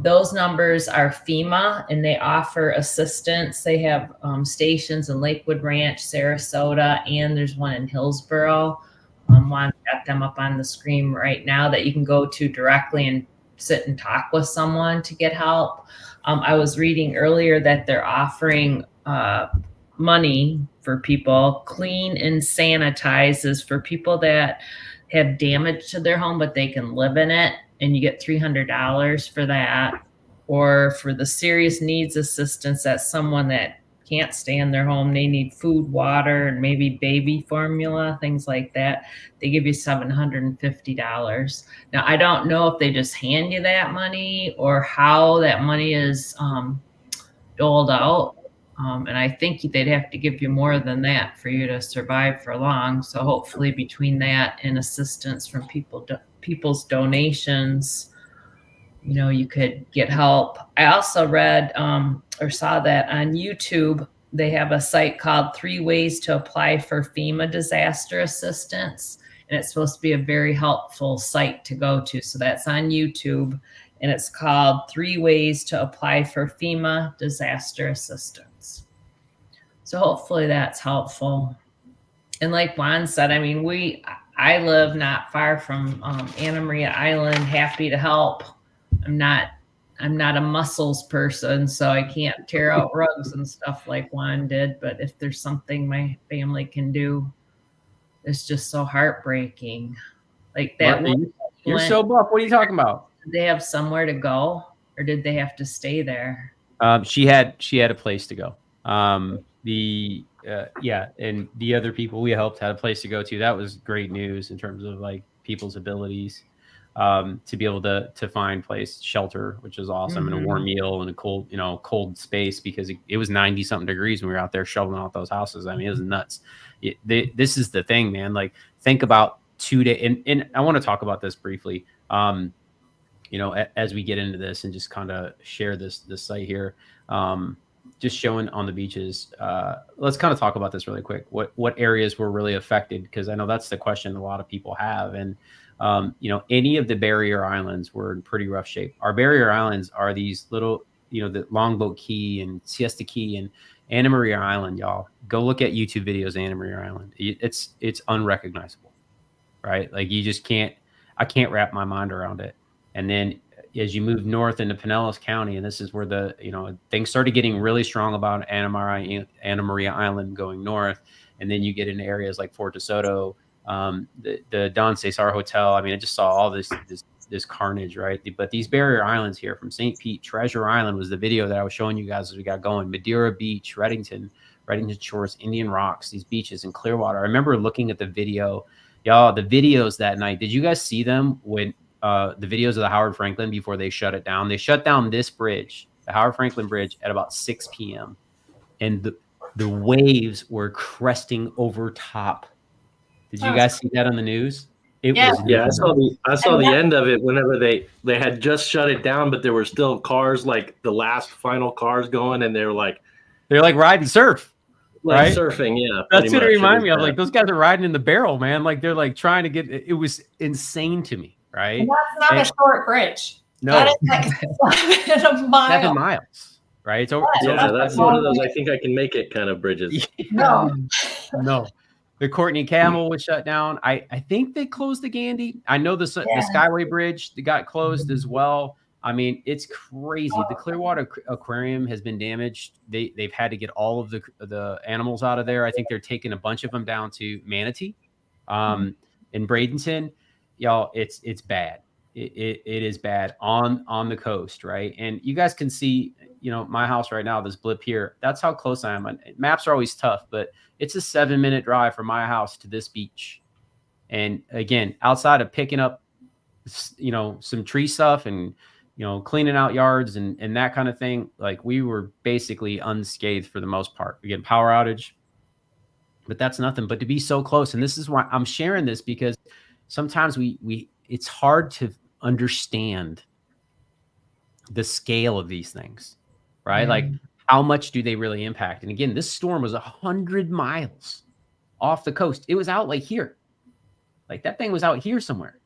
Those numbers are FEMA, and they offer assistance. They have stations in Lakewood Ranch, Sarasota, and there's one in Hillsborough. Juan got them up on the screen right now that you can go to directly and sit and talk with someone to get help. I was reading earlier that they're offering money for people. Clean and Sanitize is for people that have damage to their home, but they can live in it, and you get $300 for that. Or for the serious needs assistance, that's someone that can't stay in their home. They need food, water, and maybe baby formula, things like that. They give you $750. Now, I don't know if they just hand you that money or how that money is doled out. And I think they'd have to give you more than that for you to survive for long. So hopefully between that and assistance from people's donations, you could get help. I also read or saw that on YouTube, they have a site called 3 Ways to Apply for FEMA Disaster Assistance. And it's supposed to be a very helpful site to go to. So that's on YouTube. And it's called 3 Ways to Apply for FEMA Disaster Assistance. So hopefully that's helpful. And like Juan said, I live not far from Anna Maria Island, happy to help. I'm not a mussels person, so I can't tear out rugs and stuff like Juan did. But if there's something my family can do, it's just so heartbreaking. Like that. You're so buff. What are you talking about? Did they have somewhere to go, or did they have to stay there? She had a place to go. And the other people we helped had a place to go to. That was great news in terms of like people's abilities to be able to find shelter, which is awesome, and a warm meal and a cold space, because it was 90 something degrees when we were out there shoveling out those houses. It was nuts. This is the thing, man. Like, think about 2 days, and I want to talk about this briefly. As we get into this and just kind of share this site here. just showing on the beaches. Let's kind of talk about this really quick. What areas were really affected? Because I know that's the question a lot of people have. And any of the barrier islands were in pretty rough shape. Our barrier islands are these little, the Longboat Key and Siesta Key and Anna Maria Island. Y'all go look at YouTube videos of Anna Maria Island. It's unrecognizable, right? Like I can't wrap my mind around it. And then as you move north into Pinellas County, and this is where things started getting really strong about Anna Maria Island going north. And then you get into areas like Fort DeSoto, the Don Cesar Hotel. I mean, I just saw all this carnage, right? But these barrier islands here from St. Pete, Treasure Island was the video that I was showing you guys as we got going. Madeira Beach, Reddington Shores, Indian Rocks, these beaches in Clearwater. I remember looking at the video, y'all, the videos that night. Did you guys see them when the videos of the Howard Franklin before they shut it down? They shut down this bridge, the Howard Franklin Bridge, at about 6 p.m. And the waves were cresting over top. Did you guys see that on the news? I saw the end of it whenever they had just shut it down, but there were still cars, like the last final cars going, and they're like riding surf. Like right? Surfing, yeah. That's what it reminded me of. Like those guys are riding in the barrel, man. Like they're like trying to get. It was insane to me, right? And that's not a short bridge. No, that is like 7 miles. 7 miles, right? It's over. That's one of those. I think I can make it kind of bridges. No. The Courtney Camel was shut down. I think they closed the Gandy. I know the Skyway Bridge got closed as well. I mean, it's crazy. The Clearwater Aquarium has been damaged. They've had to get all of the animals out of there. I think they're taking a bunch of them down to Manatee, in Bradenton. Y'all, it's bad. It is bad on the coast, right? And you guys can see, my house right now, this blip here. That's how close I am. Maps are always tough, but it's a 7-minute drive from my house to this beach. And again, outside of picking up, some tree stuff and cleaning out yards and that kind of thing, like we were basically unscathed for the most part. Again, power outage, but that's nothing. But to be so close, and this is why I'm sharing this, because sometimes it's hard to understand the scale of these things, right? Like how much do they really impact? And again, this storm was 100 miles off the coast. It was out like here, like that thing was out here somewhere.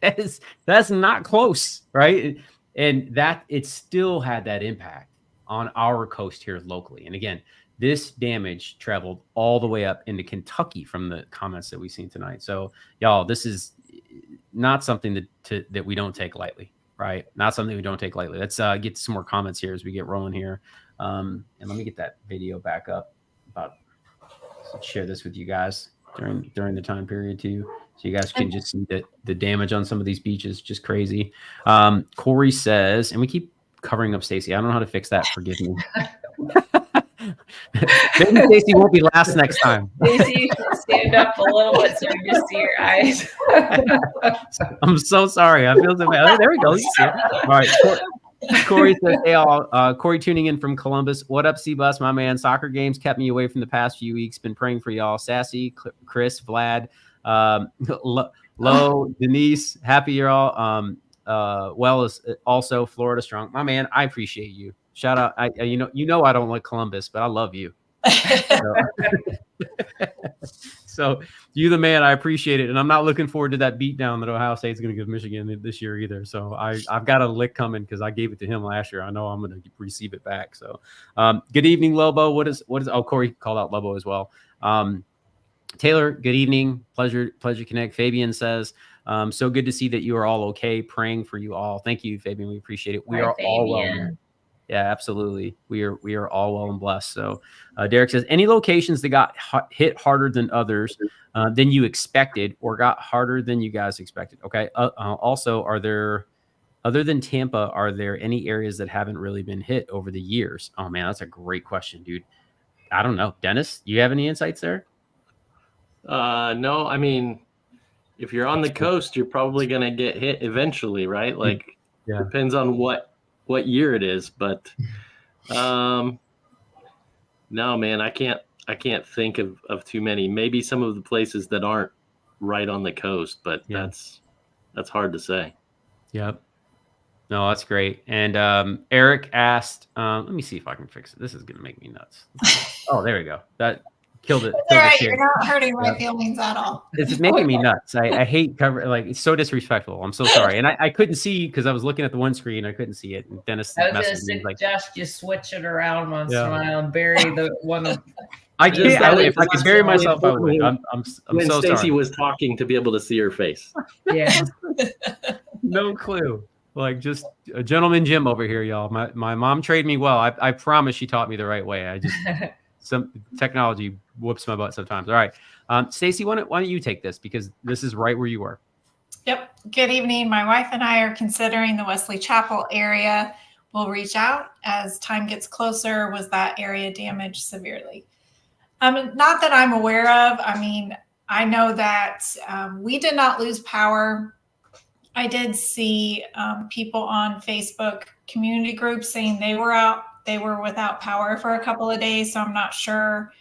That's not close, right? And that it still had that impact on our coast here locally. And again, this damage traveled all the way up into Kentucky from the comments that we've seen tonight. So y'all, this is not something that we don't take lightly, right? Not something we don't take lightly. Let's get some more comments here as we get rolling here. And let me get that video back up. Share this with you guys during the time period too. So you guys can just see that the damage on some of these beaches, just crazy. Corey says, and we keep covering up Stacy. I don't know how to fix that. Forgive me. Maybe Stacy won't be last next time. Stacy, you should stand up a little bit so we just see your eyes. I'm so sorry. I feel so bad. Oh, there we go. You see it. All right. Corey says, hey, all. Corey tuning in from Columbus. What up, C-Bus, my man? Soccer games kept me away from the past few weeks. Been praying for y'all. Sassy, Chris, Vlad, Lo, Denise, happy you're all well as also Florida strong. My man, I appreciate you. Shout out. I I don't like Columbus, but I love you. So you the man, I appreciate it. And I'm not looking forward to that beatdown that Ohio State's going to give Michigan this year either. So I've got a lick coming because I gave it to him last year. I know I'm going to receive it back. So good evening, Lobo. What is Corey called out Lobo as well. Taylor, good evening. Pleasure connect. Fabian says, so good to see that you are all okay. Praying for you all. Thank you, Fabian. We appreciate it. We are all well. Yeah, absolutely. We are all well and blessed. So Derek says, any locations that got hit harder than others than you expected or got harder than you guys expected? Okay. Also, other than Tampa, are there any areas that haven't really been hit over the years? Oh man, that's a great question, dude. I don't know. Dennis, you have any insights there? No, I mean, if you're on the coast, you're probably going to get hit eventually, right? Like, depends on what year it is, but no, man, I can't think of too many. Maybe some of the places that aren't right on the coast, but that's hard to say. Yep. No, that's great. And Eric asked, let me see if I can fix it. This is going to make me nuts. Oh, there we go. That killed it. All right, you're not hurting my feelings at all. It's making me nuts. I hate cover, like, it's so disrespectful. I'm so sorry. And I couldn't see because I was looking at the one screen. I couldn't see it. And Dennis I was going to suggest you switch it around once in a while and bury the one of. I can't. If I could bury myself, I would. I'm when so Stacy sorry. was talking to be able to see her face. Yeah. No clue. Like, just a gentleman Jim over here, y'all. My mom trained me well. I promise she taught me the right way. I just some technology whoops my butt sometimes. All right, Stacy, why don't you take this, because this is right where you were. Yep. Good evening. My wife and I are considering the Wesley Chapel area. We'll reach out as time gets closer. Was that area damaged severely? Not that I'm aware of. I mean, I know that we did not lose power. I did see people on Facebook community groups saying they were without power for a couple of days. So I'm not sure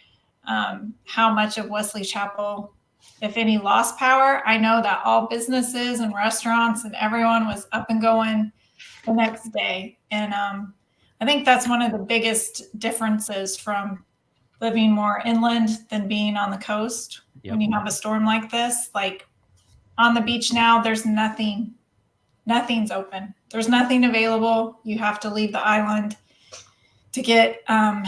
how much of Wesley Chapel, if any, lost power. I know that all businesses and restaurants and everyone was up and going the next day. And I think that's one of the biggest differences from living more inland than being on the coast. Yep. When you have a storm like this, like on the beach now, there's nothing's open. There's nothing available. You have to leave the island to get to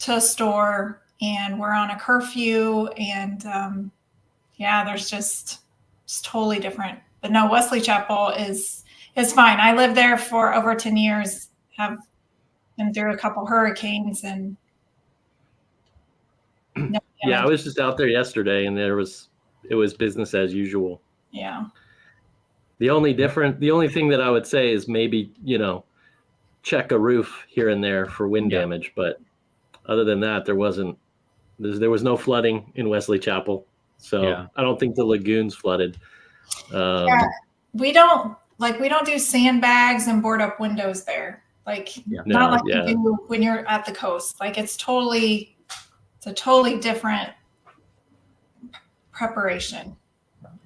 a store, and we're on a curfew, and there's just, it's totally different. But no, Wesley Chapel is fine. I lived there for over 10 years, have been through a couple hurricanes, and I was just out there yesterday, and it was business as usual. Yeah. The only thing that I would say is maybe, check a roof here and there for wind damage. But other than that, there was no flooding in Wesley Chapel. So I don't think the lagoon's flooded. We don't do sandbags and board up windows there. Not like you do when you're at the coast. Like it's a totally different preparation.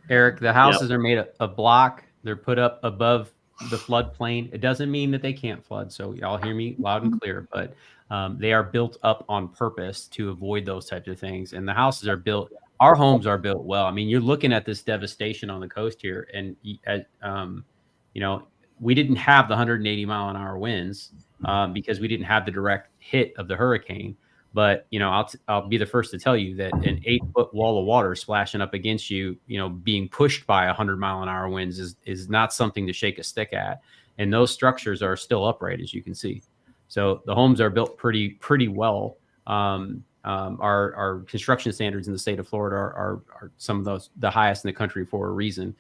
Eric, the houses are made of block. They're put up above the floodplain. It doesn't mean that they can't flood. So y'all hear me loud and clear, but they are built up on purpose to avoid those types of things. And the houses are built, our homes are built well. I mean, you're looking at this devastation on the coast here. And, we didn't have the 180-mile-an-hour winds because we didn't have the direct hit of the hurricane. But, I'll be the first to tell you that an 8-foot wall of water splashing up against you, being pushed by 100-mile-an-hour winds is not something to shake a stick at. And those structures are still upright, as you can see. So the homes are built pretty well. Our construction standards in the state of Florida are some of the highest in the country for a reason.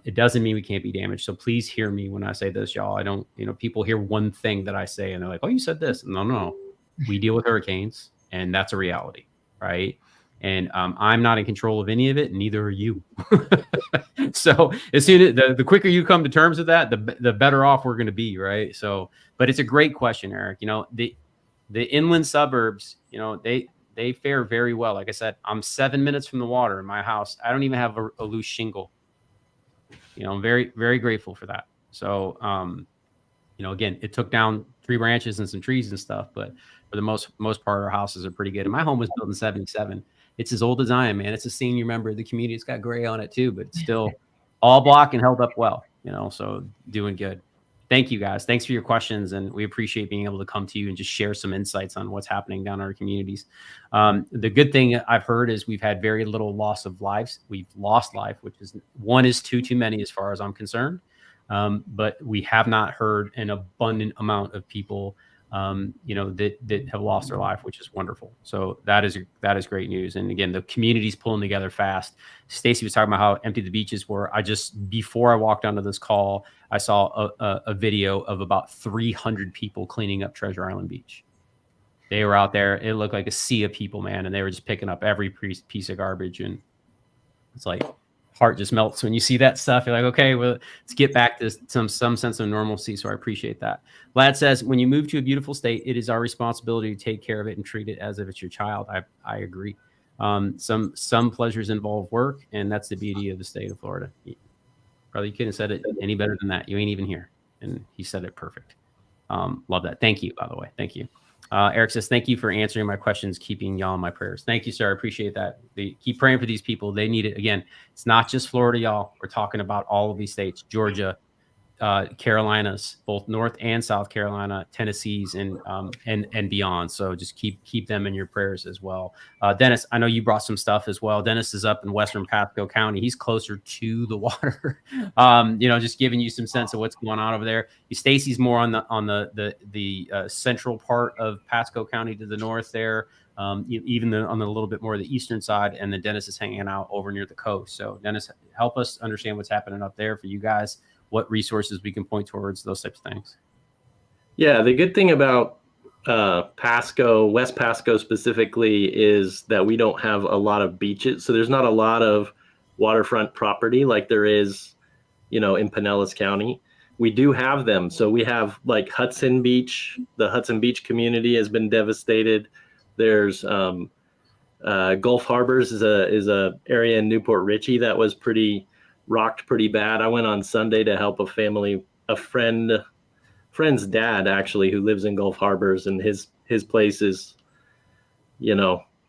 It doesn't mean we can't be damaged. So please hear me when I say this, y'all. I don't, people hear one thing that I say and they're like, oh, you said this. No. We deal with hurricanes, and that's a reality, right? And I'm not in control of any of it, and neither are you. So as soon as the quicker you come to terms with that, the better off we're going to be, right? So, but it's a great question, Eric. The inland suburbs, they fare very well. Like I said, I'm 7 minutes from the water in my house. I don't even have a loose shingle. I'm very, very grateful for that. So, again, it took down 3 branches and some trees and stuff, but for the most part, our houses are pretty good. And my home was built in 77. It's as old as I am, man. It's a senior member of the community. It's got gray on it too, but it's still all block and held up well, so doing good. Thank you guys. Thanks for your questions. And we appreciate being able to come to you and just share some insights on what's happening down in our communities. The good thing I've heard is we've had very little loss of lives. We've lost life, which is one is too many as far as I'm concerned. But we have not heard an abundant amount of people, that have lost their life, which is wonderful. So that is great news. And again, the community's pulling together fast. Stacy was talking about how empty the beaches were. Before I walked onto this call, I saw a video of about 300 people cleaning up Treasure Island Beach. They were out there. It looked like a sea of people, man. And they were just picking up every piece of garbage. And it's like, heart just melts when you see that stuff. You're like, okay, well, let's get back to some sense of normalcy. So I appreciate that. Lad says, when you move to a beautiful state, it is our responsibility to take care of it and treat it as if it's your child. I agree. Some pleasures involve work, and that's the beauty of the state of Florida. Brother, you couldn't have said it any better than that. You ain't even here. And he said it perfect. Love that. Thank you, by the way. Thank you. Eric says, thank you for answering my questions, keeping y'all in my prayers. Thank you, sir. I appreciate that. Keep praying for these people. They need it. Again, it's not just Florida, y'all. We're talking about all of these states, Georgia, Carolinas, both North and South Carolina, Tennessee's, and beyond. So just keep them in your prayers as well. Dennis, I know you brought some stuff as well. Dennis is up in Western Pasco County. He's closer to the water. Just giving you some sense of what's going on over there. Stacy's more on the central part of Pasco County to the north there. Even on the little bit more of the eastern side, and then Dennis is hanging out over near the coast. So Dennis, help us understand what's happening up there for you guys. What resources we can point towards, those types of things. Yeah, the good thing about Pasco, West Pasco specifically, is that we don't have a lot of beaches. So there's not a lot of waterfront property like there is, in Pinellas County. We do have them. So we have like Hudson Beach. The Hudson Beach community has been devastated. There's Gulf Harbors is a area in Newport Richey that was rocked pretty bad. I went on Sunday to help a friend's dad actually, who lives in Gulf Harbors, and his place is,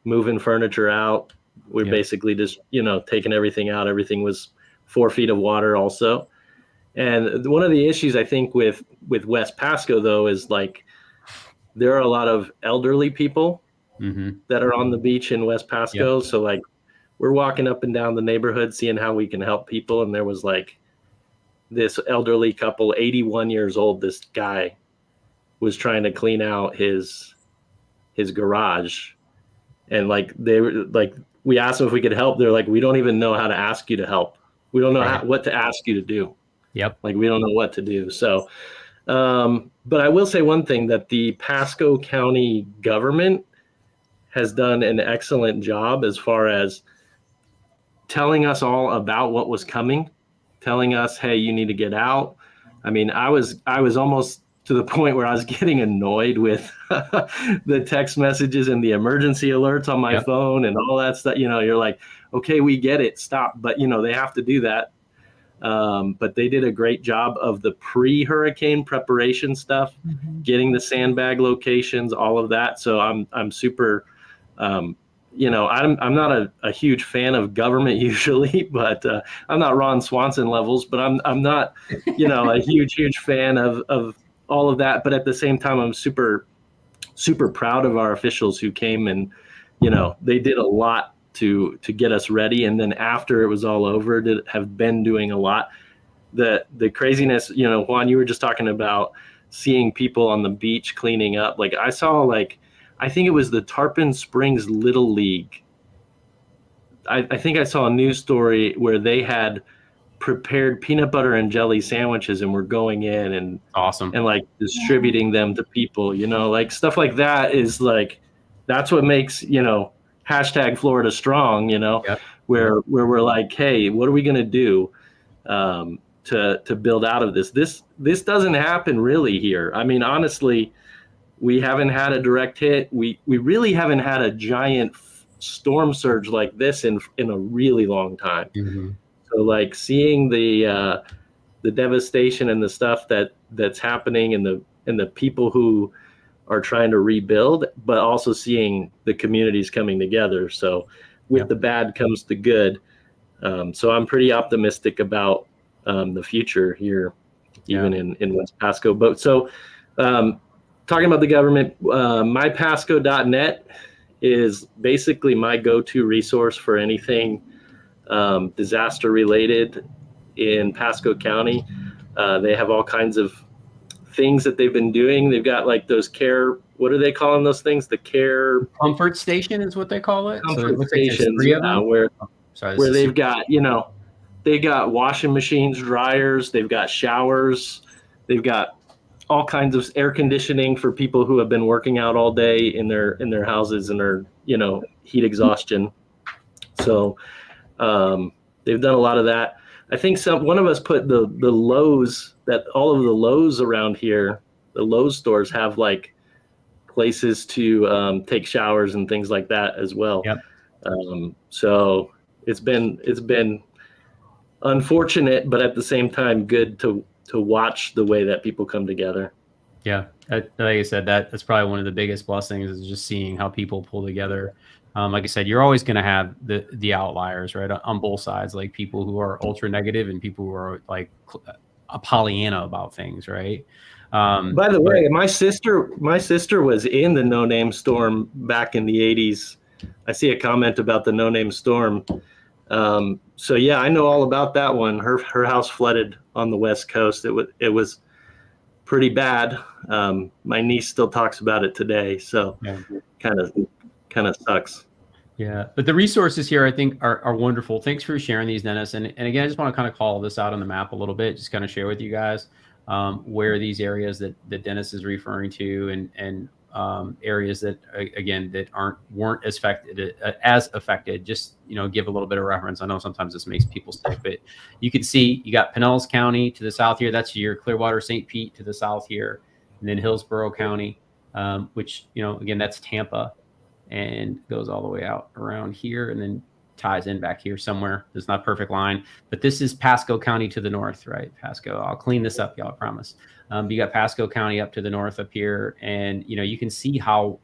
moving furniture out. We're basically just, taking everything out. Everything was 4 feet of water also. And one of the issues I think with West Pasco though is like there are a lot of elderly people that are on the beach in West Pasco. So like we're walking up and down the neighborhood, seeing how we can help people. And there was like this elderly couple, 81 years old. This guy was trying to clean out his garage. And like, we asked them if we could help. They're like, we don't even know how to ask you to help. We don't know what to ask you to do. Yep. Like, we don't know what to do. So, but I will say one thing, that the Pasco County government has done an excellent job as far as telling us all about what was coming, telling us, hey, you need to get out. I mean, I was almost to the point where I was getting annoyed with the text messages and the emergency alerts on my phone and all that stuff. You're like, okay, we get it, stop. But, they have to do that. But they did a great job of the pre-hurricane preparation stuff, getting the sandbag locations, all of that. So I'm super, I'm not a huge fan of government usually, but I'm not Ron Swanson levels, but I'm not, a huge fan of all of that. But at the same time, I'm super, super proud of our officials who came and, they did a lot to get us ready. And then after it was all over, have been doing a lot. The craziness, Juan, you were just talking about seeing people on the beach cleaning up. Like I saw, I think it was the Tarpon Springs Little League. I think I saw a news story where they had prepared peanut butter and jelly sandwiches and were going in and awesome and like distributing them to people, like stuff like that is like, that's what makes, hashtag Florida strong, where we're like, hey, what are we going to do to build out of this? This doesn't happen really here. I mean, honestly, we haven't had a direct hit. We really haven't had a giant storm surge like this in a really long time. So like seeing the devastation and the stuff that's happening and the people who are trying to rebuild, but also seeing the communities coming together. So with the bad comes the good. So I'm pretty optimistic about the future here, even in West Pasco. But so talking about the government, mypasco.net is basically my go-to resource for anything disaster related in Pasco County. They have all kinds of things that they've been doing. They've got like those care, what are they calling those things? The care comfort station is what they call it. Comfort stations, where they've got, they've got washing machines, dryers, they've got showers, they've got all kinds of air conditioning for people who have been working out all day in their houses and are, heat exhaustion. So they've done a lot of that. I think one of us put the Lowe's, that all of the Lowe's around here, the Lowe's stores have like places to take showers and things like that as well. So it's been unfortunate, but at the same time good to watch the way that people come together. Yeah, like I said, that's probably one of the biggest blessings is just seeing how people pull together. Like I said, you're always going to have the outliers, right, on both sides, like people who are ultra negative and people who are like a Pollyanna about things, right? By the way, my sister was in the No Name Storm back in the 80s. I see a comment about the No Name Storm. So yeah, I know all about that one. Her house flooded on the West Coast. It was pretty bad. My niece still talks about it today. So yeah. kind of sucks. Yeah, but the resources here I think are wonderful. Thanks for sharing these, Dennis. And again, I just want to kind of call this out on the map a little bit, just kind of share with you guys where these areas that Dennis is referring to, and areas that again that weren't as affected. Just give a little bit of reference. I know sometimes this makes people sick, but you can see you got Pinellas County to the south here. That's your Clearwater, St. Pete to the south here, and then Hillsborough County, which again that's Tampa, and goes all the way out around here and then ties in back here somewhere. It's not a perfect line, but this is Pasco County to the north, right? Pasco. I'll clean this up, y'all, I promise. You got Pasco County up to the north up here, and you can see how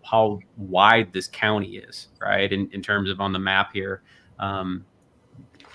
wide this county is, right? In terms of on the map here. Clean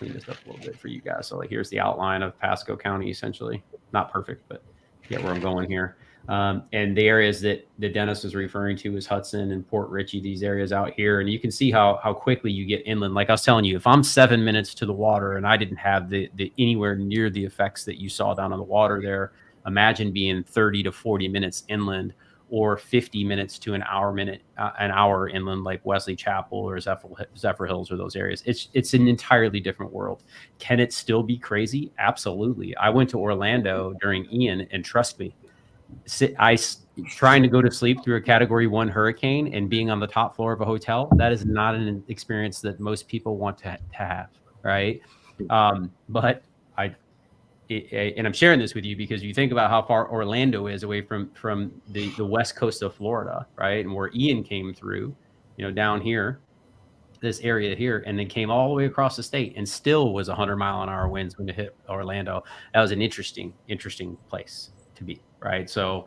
this up a little bit for you guys. So like here's the outline of Pasco County, essentially. Not perfect, but get where I'm going here. And the areas that Dennis was referring to is Hudson and Port Richey, these areas out here. And you can see how quickly you get inland. Like I was telling you, if I'm 7 minutes to the water and I didn't have the anywhere near the effects that you saw down on the water there, imagine being 30 to 40 minutes inland, or 50 minutes to an hour inland, like Wesley Chapel or Zephyr Hills or those areas. It's an entirely different world. Can it still be crazy? Absolutely. I went to Orlando during Ian, and trust me, trying to go to sleep through a Category 1 hurricane and being on the top floor of a hotel, that is not an experience that most people want to have, right? But and I'm sharing this with you because you think about how far Orlando is away from the west coast of Florida, right? And where Ian came through, down here, this area here, and then came all the way across the state and still was 100-mile-an-hour winds when it hit Orlando. That was an interesting place to be, right? So,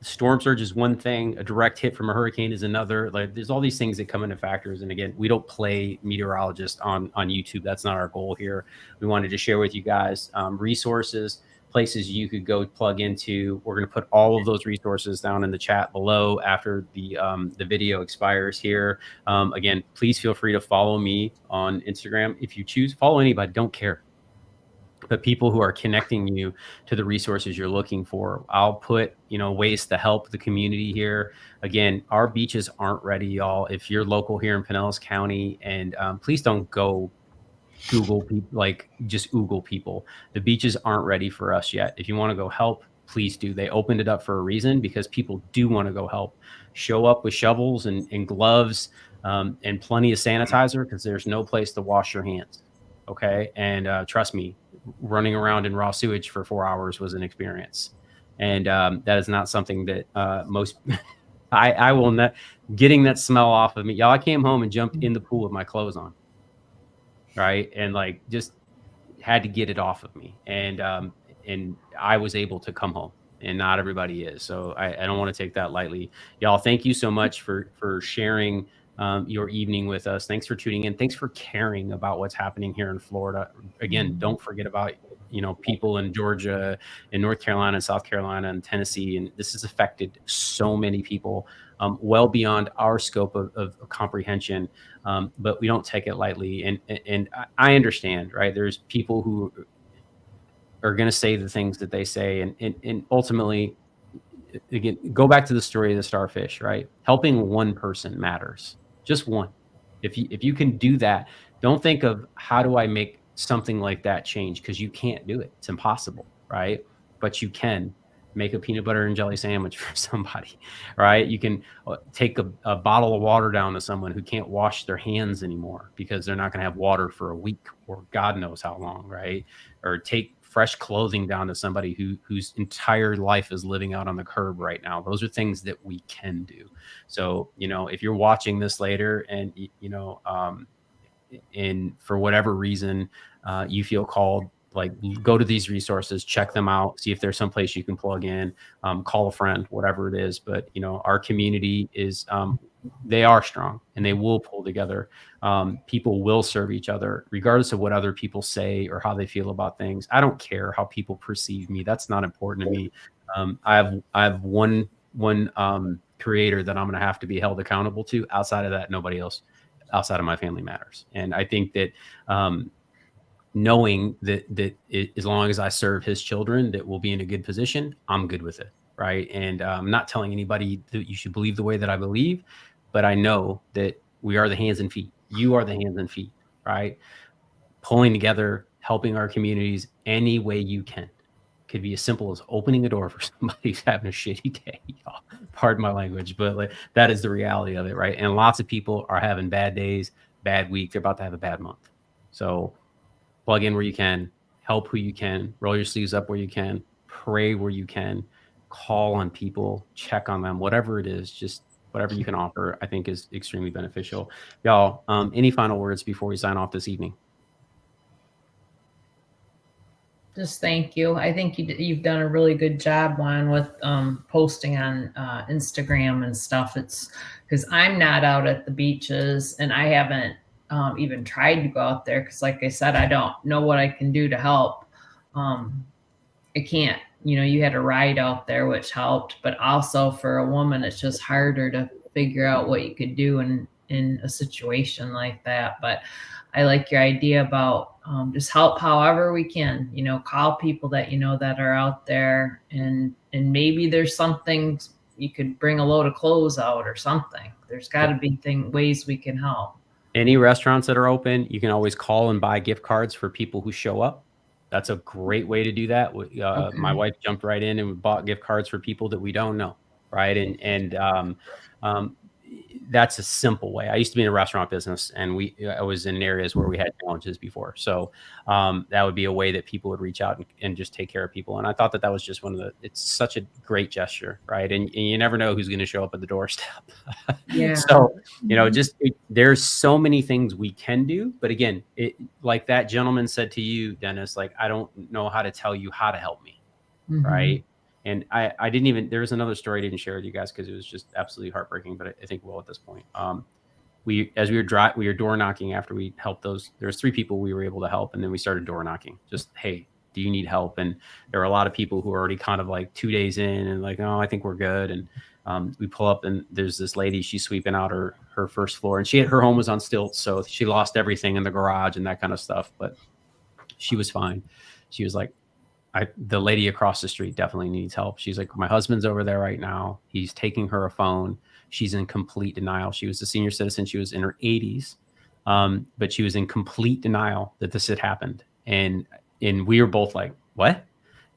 storm surge is one thing, a direct hit from a hurricane is another. Like there's all these things that come into factors. And again, we don't play meteorologists on YouTube. That's not our goal here. We wanted to share with you guys resources, places you could go plug into. We're going to put all of those resources down in the chat below after the video expires here. Again, please feel free to follow me on Instagram. If you choose, follow anybody, don't care. But people who are connecting you to the resources you're looking for. I'll put, ways to help the community here. Again, our beaches aren't ready, y'all. If you're local here in Pinellas County, and please don't go Google people, like just Google people. The beaches aren't ready for us yet. If you want to go help, please do. They opened it up for a reason, because people do want to go help. Show up with shovels and gloves and plenty of sanitizer, because there's no place to wash your hands. Okay. And trust me, running around in raw sewage for 4 hours was an experience. And that is not something that most, I will not, getting that smell off of me. Y'all, I came home and jumped in the pool with my clothes on. Right. And like, just had to get it off of me. And I was able to come home, and not everybody is. So I don't want to take that lightly. Y'all, thank you so much for sharing your evening with us. Thanks for tuning in. Thanks for caring about what's happening here in Florida. Again, don't forget about, people in Georgia and North Carolina and South Carolina and Tennessee. And this has affected so many people well beyond our scope of comprehension. But we don't take it lightly. And I understand, right? There's people who are going to say the things that they say. And ultimately, again, go back to the story of the starfish, right? Helping one person matters. Just one. If you can do that, don't think of how do I make something like that change, because you can't do it. It's impossible, right? But you can make a peanut butter and jelly sandwich for somebody, right? You can take a bottle of water down to someone who can't wash their hands anymore because they're not going to have water for a week or God knows how long, right? Or take fresh clothing down to somebody whose entire life is living out on the curb right now. Those are things that we can do. So, if you're watching this later and, and for whatever reason, you feel called, like go to these resources, check them out, see if there's some place you can plug in, call a friend, whatever it is. But, you know, our community is, they are strong and they will pull together. People will serve each other regardless of what other people say or how they feel about things. I don't care how people perceive me. That's not important to me. I have one creator that I'm going to have to be held accountable to. Outside of that, nobody else outside of my family matters. And I think that, knowing that as long as I serve his children, that we'll be in a good position, I'm good with it. Right. And I'm not telling anybody that you should believe the way that I believe, but I know that we are the hands and feet. You are the hands and feet, right? Pulling together, helping our communities any way you can. Could be as simple as opening a door for somebody who's having a shitty day. Pardon my language, but like that is the reality of it, right? And lots of people are having bad days, bad week. They're about to have a bad month. So plug in where you can, help who you can, roll your sleeves up where you can, pray where you can, call on people, check on them, whatever it is, just whatever you can offer, I think is extremely beneficial. Y'all, any final words before we sign off this evening? Just thank you. I think you've done a really good job, Juan, with posting on Instagram and stuff. It's because I'm not out at the beaches and I haven't even tried to go out there because, like I said, I don't know what I can do to help. I can't, you know, you had a ride out there, which helped, but also for a woman, it's just harder to figure out what you could do in a situation like that. But I like your idea about just help however we can, you know, call people that, you know, that are out there and maybe there's something you could bring a load of clothes out or something. There's got to be ways we can help. Any restaurants that are open, you can always call and buy gift cards for people who show up. That's a great way to do that. Okay. My wife jumped right in and bought gift cards for people that we don't know. Right. And that's a simple way. I used to be in a restaurant business and I was in areas where we had challenges before. So that would be a way that people would reach out and just take care of people. And I thought that was just it's such a great gesture. Right. And you never know who's going to show up at the doorstep. Yeah. So, you know, there's so many things we can do. But again, like that gentleman said to you, Dennis, like, I don't know how to tell you how to help me. Mm-hmm. Right. And I didn't even, there was another story I didn't share with you guys because it was just absolutely heartbreaking, but I think we'll at this point. We were door knocking after we helped there was 3 people we were able to help. And then we started door knocking, just, hey, do you need help? And there were a lot of people who were already kind of like 2 days in and like, oh, I think we're good. And we pull up and there's this lady, she's sweeping out her first floor and her home was on stilts. So she lost everything in the garage and that kind of stuff, but she was fine. She was like, the lady across the street definitely needs help. She's like, my husband's over there right now. He's taking her a phone. She's in complete denial. She was a senior citizen. She was in her 80s, but she was in complete denial that this had happened. And we were both like, what?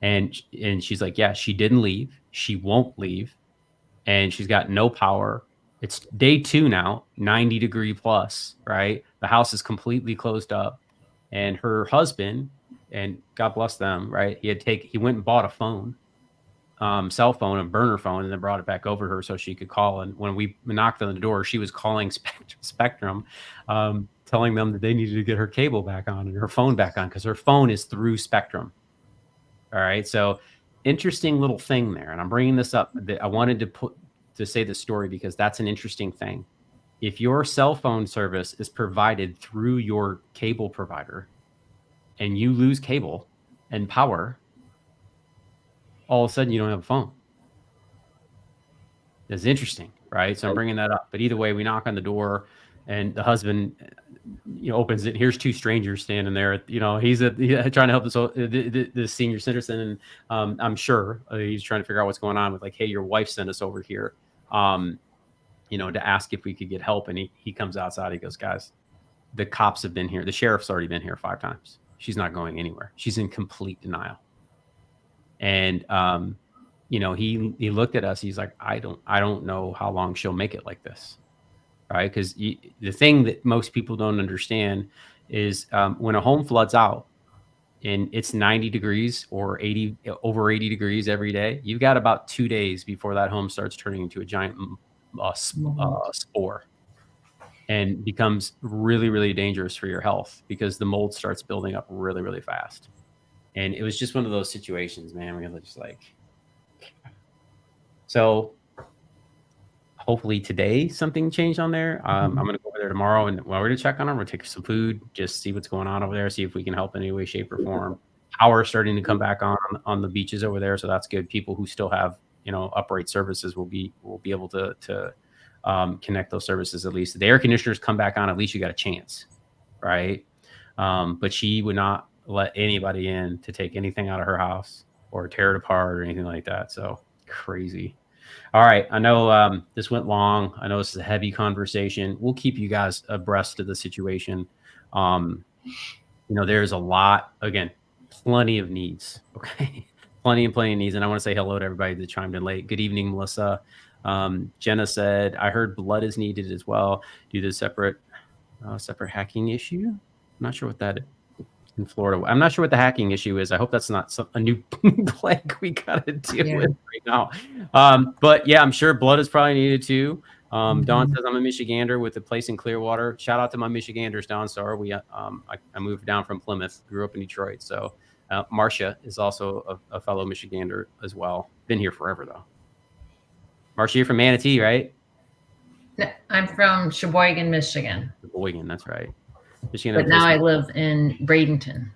And she's like, yeah, she didn't leave. She won't leave. And she's got no power. It's day 2 now, 90 degree plus, right? The house is completely closed up. And her husband, and God bless them, right? He went and bought a phone, cell phone, a burner phone, and then brought it back over to her so she could call. And when we knocked on the door, she was calling Spectrum, telling them that they needed to get her cable back on and her phone back on because her phone is through Spectrum. All right. So interesting little thing there. And I'm bringing this up. I wanted to say this story because that's an interesting thing. If your cell phone service is provided through your cable provider, and you lose cable and power, all of a sudden you don't have a phone. That's interesting, right? So I'm bringing that up. But either way, we knock on the door and the husband, you know, opens it. Here's 2 strangers standing there. You know, he's trying to help this senior citizen. And I'm sure he's trying to figure out what's going on with like, hey, your wife sent us over here, you know, to ask if we could get help. And he comes outside. He goes, guys, the cops have been here. The sheriff's already been here 5 times. She's not going anywhere. She's in complete denial. And, you know, he looked at us. He's like, I don't know how long she'll make it like this. Right. Because the thing that most people don't understand is when a home floods out and it's 90 degrees or over 80 degrees every day, you've got about 2 days before that home starts turning into a giant spore. And becomes really, really dangerous for your health because the mold starts building up really, really fast. And it was just one of those situations, man, where you're just like, so hopefully today something changed on there. I'm going to go over there tomorrow, and while we're going to check on them, we'll take some food, just see what's going on over there, see if we can help in any way, shape, or form. Power starting to come back on the beaches over there, so that's good. People who still have, upright services will be able to connect those services. At least the air conditioners come back on. At least you got a chance, right? But she would not let anybody in to take anything out of her house or tear it apart or anything like that. So crazy. All right. I know this went long. I know this is a heavy conversation. We'll keep you guys abreast of the situation. There's a lot, again, plenty of needs. Okay. plenty of needs. And I want to say hello to everybody that chimed in late. Good evening, Melissa. Jenna said, I heard blood is needed as well due to separate hacking issue. I'm not sure what that is. In Florida, I'm not sure what the hacking issue is. I hope that's not a new plague we got to deal with right now. But yeah, I'm sure blood is probably needed too. Don says I'm a Michigander with a place in Clearwater. Shout out to my Michiganders, Don. Sorry, I moved down from Plymouth, grew up in Detroit. So Marcia is also a fellow Michigander as well. Been here forever though. Marcia, you're from Manatee, right? No, I'm from Sheboygan, Michigan. Sheboygan, that's right. Michigan, but now I live in Bradenton.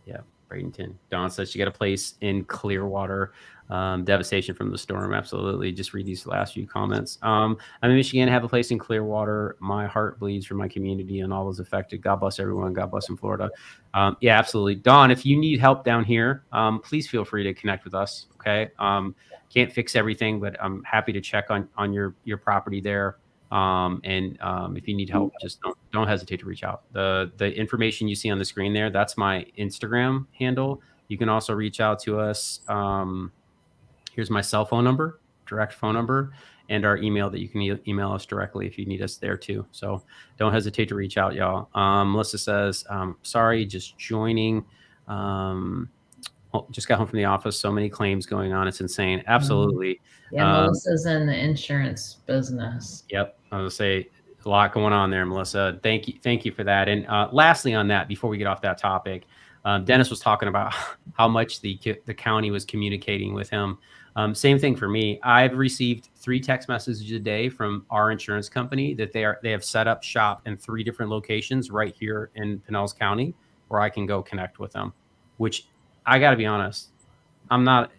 Yeah, Bradenton. Dawn says she got a place in Clearwater. Devastation from the storm. Absolutely. Just read these last few comments. I'm in Michigan. I have a place in Clearwater. My heart bleeds for my community and all those affected. God bless everyone. God bless in Florida. Yeah, absolutely. Dawn, if you need help down here, please feel free to connect with us. Okay. Can't fix everything, but I'm happy to check on your property there. If you need help, just don't hesitate to reach out. The information you see on the screen there, that's my Instagram handle. You can also reach out to us. Here's my cell phone number, direct phone number, and our email that you can email us directly if you need us there too. So don't hesitate to reach out, y'all. Melissa says, sorry, just joining. Just got home from the office. So many claims going on. It's insane. Absolutely. Yeah, Melissa's in the insurance business. Yep. I was going to say a lot going on there, Melissa. Thank you for that. And lastly on that, before we get off that topic, Dennis was talking about how much the county was communicating with him. Same thing for me. I've received 3 text messages a day from our insurance company that they have set up shop in 3 different locations right here in Pinellas County where I can go connect with them, which I got to be honest, I'm not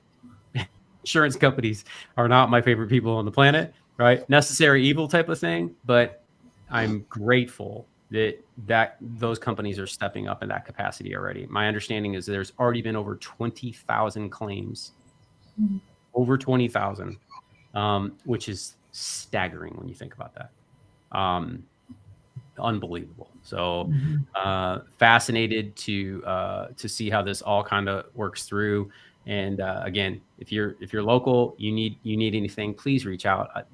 insurance companies are not my favorite people on the planet, right? Necessary evil type of thing. But I'm grateful that those companies are stepping up in that capacity already. My understanding is there's already been over 20,000 claims, over 20,000, which is staggering when you think about that. Unbelievable. So fascinated to see how this all kind of works through. And again, if you're local, you need anything, please reach out.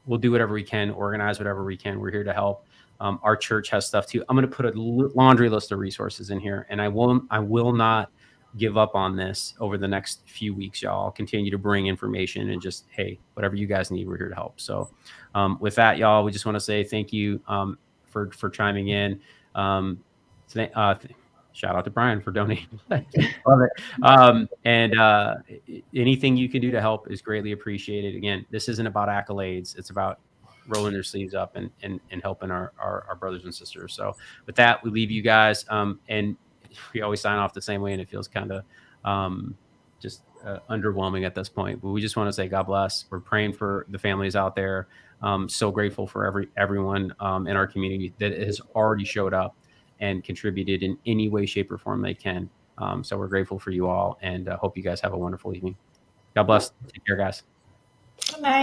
We'll do whatever we can, organize whatever we can. We're here to help. Our church has stuff too. I'm going to put a laundry list of resources in here, and I will not give up on this over the next few weeks, y'all. I'll continue to bring information and just, hey, whatever you guys need, we're here to help. So with that, y'all, we just want to say thank you for chiming in. Shout out to Brian for donating. Love it. Anything you can do to help is greatly appreciated. Again, this isn't about accolades. It's about rolling their sleeves up and helping our brothers and sisters. So with that, we leave you guys. And we always sign off the same way, and it feels kind of just underwhelming at this point. But we just want to say God bless. We're praying for the families out there. So grateful for everyone in our community that has already showed up and contributed in any way, shape, or form they can. So we're grateful for you all, and hope you guys have a wonderful evening. God bless. Take care, guys. Good night.